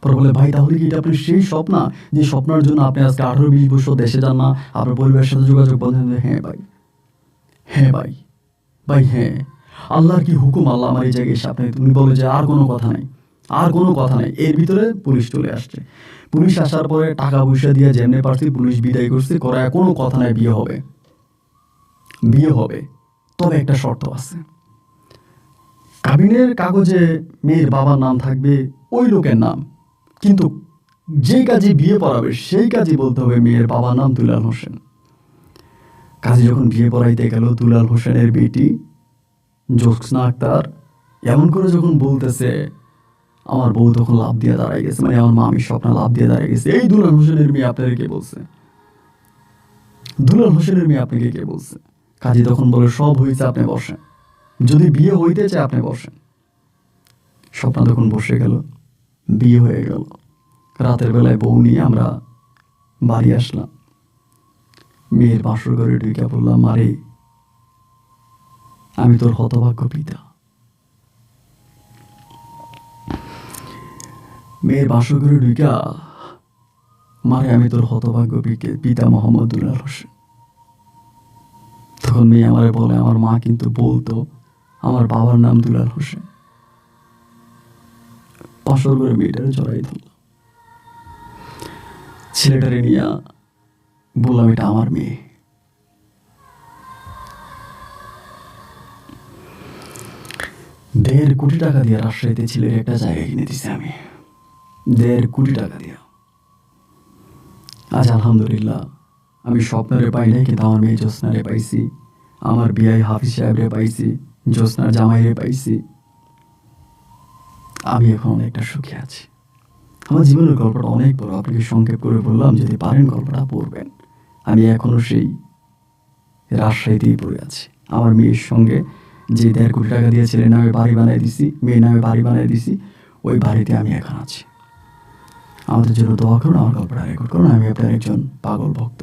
পরে বলে ভাই তাহলে কি এটা আপনার সেই স্বপ্না যে স্বপ্নার জন্য আপনি আজকে 18-20 বছর দেশে যান না, আপনার পরিবারের সাথে যোগাযোগ বন্ধ? হ্যাঁ ভাই, হ্যাঁ ভাই, ভাই হ্যাঁ, আল্লাহর কি হুকুম, আল্লাহ আমার এই জায়গায় এসে আপনি। তুমি বলে যে আর কোনো কথা নাই, আর কোনো কথা নাই। এর ভিতরে পুলিশ চলে আসছে। পুলিশ আসার পরে টাকা পয়সা দিয়ে যেমনি পারছি পুলিশ বিদায় করছে, করে কোনো কথা নাই, বিয়ে হবে, বিয়ে হবে। তবে একটা শর্ত আছে, কাবিনের কাগজে মেয়ের বাবার নাম থাকবে ওই লোকের নাম, কিন্তু যেই কাজে বিয়ে পড়াবে সেই কাজই বলতে হবে মেয়ের বাবার নাম দুলাল হোসেন। কাজে যখন বিয়ে পড়াইতে গেল দুলাল হোসেনের বেটি জ্যোৎস্না আক্তার এমন করে যখন বলতেছে, আমার বউ তখন লাভ দিয়ে দাঁড়ায় গেছে, মানে আমার মামি স্বপ্না লাভ দিয়ে দাঁড়ায় গেছে। এই দুলাল হোসেনের মেয়ে আপনাদের কে বলছে? দুলাল হোসেনের মেয়ে আপনাকে কে বলছে? কাজী তখন বলে সব হয়েছে, আপনি বসেন, যদি বিয়ে হইতে চায় আপনি বসেন। স্বপ্না তখন বসে গেল, বিয়ে হয়ে গেল। রাতের বেলায় বউ নিয়ে আমরা বাড়ি আসলাম। মেয়ের বাসর ঘরে ঢুকে বললাম, আরে আমি তোর হতভাগ্য পিতা। মেয়ের বাসর ঘরে ঢুকা মারে আমি তোর হতভাগ্য পিতা মোহাম্মদ দুলাল হোসেন। তখন মেয়ে আমারে বলে আমার মা কিন্তু বলতো আমার বাবার নাম দুলাল হোসেন। বাসর ঘরে মেয়েটারে জড়াই ধরলাম, ছেলেটারে নিয়ে বললাম এটা আমার মেয়ে। দেড় কোটি টাকা দিয়ে রাজশাহীতে ছেলের একটা জায়গা কিনে দিছি আমি, 1.5 কোটি টাকা দিয়ে। আজ আলহামদুলিল্লাহ আমি স্বপ্নারে পাই নাই, কিন্তু আমার মেয়ে জ্যোৎস্নারে পাইছি, আমার বিয়াই হাফিজ সাহেবরে পাইছি, জ্যোৎস্নার জামাইরে পাইছি। আমি এখন অনেকটা সুখী আছি। আমার জীবনের গল্পটা অনেক বড়, আপনাকে সংক্ষেপ করে বললাম, যদি পারেন গল্পটা পড়বেন। আমি এখনো সেই রাজশাহীতেই পড়ে আছি। আমার মেয়ের সঙ্গে যে 1.5 কোটি টাকা দিয়ে ছেলের নামে বাড়ি বানিয়ে দিছি, মেয়ের নামে বাড়ি বানিয়ে দিছি, ওই বাড়িতে আমি এখন আছি। আমাদের জন্য দোয়া করুন, আমার গল্পটা রেকর্ড করুন। আমি আপনার একজন পাগল ভক্ত।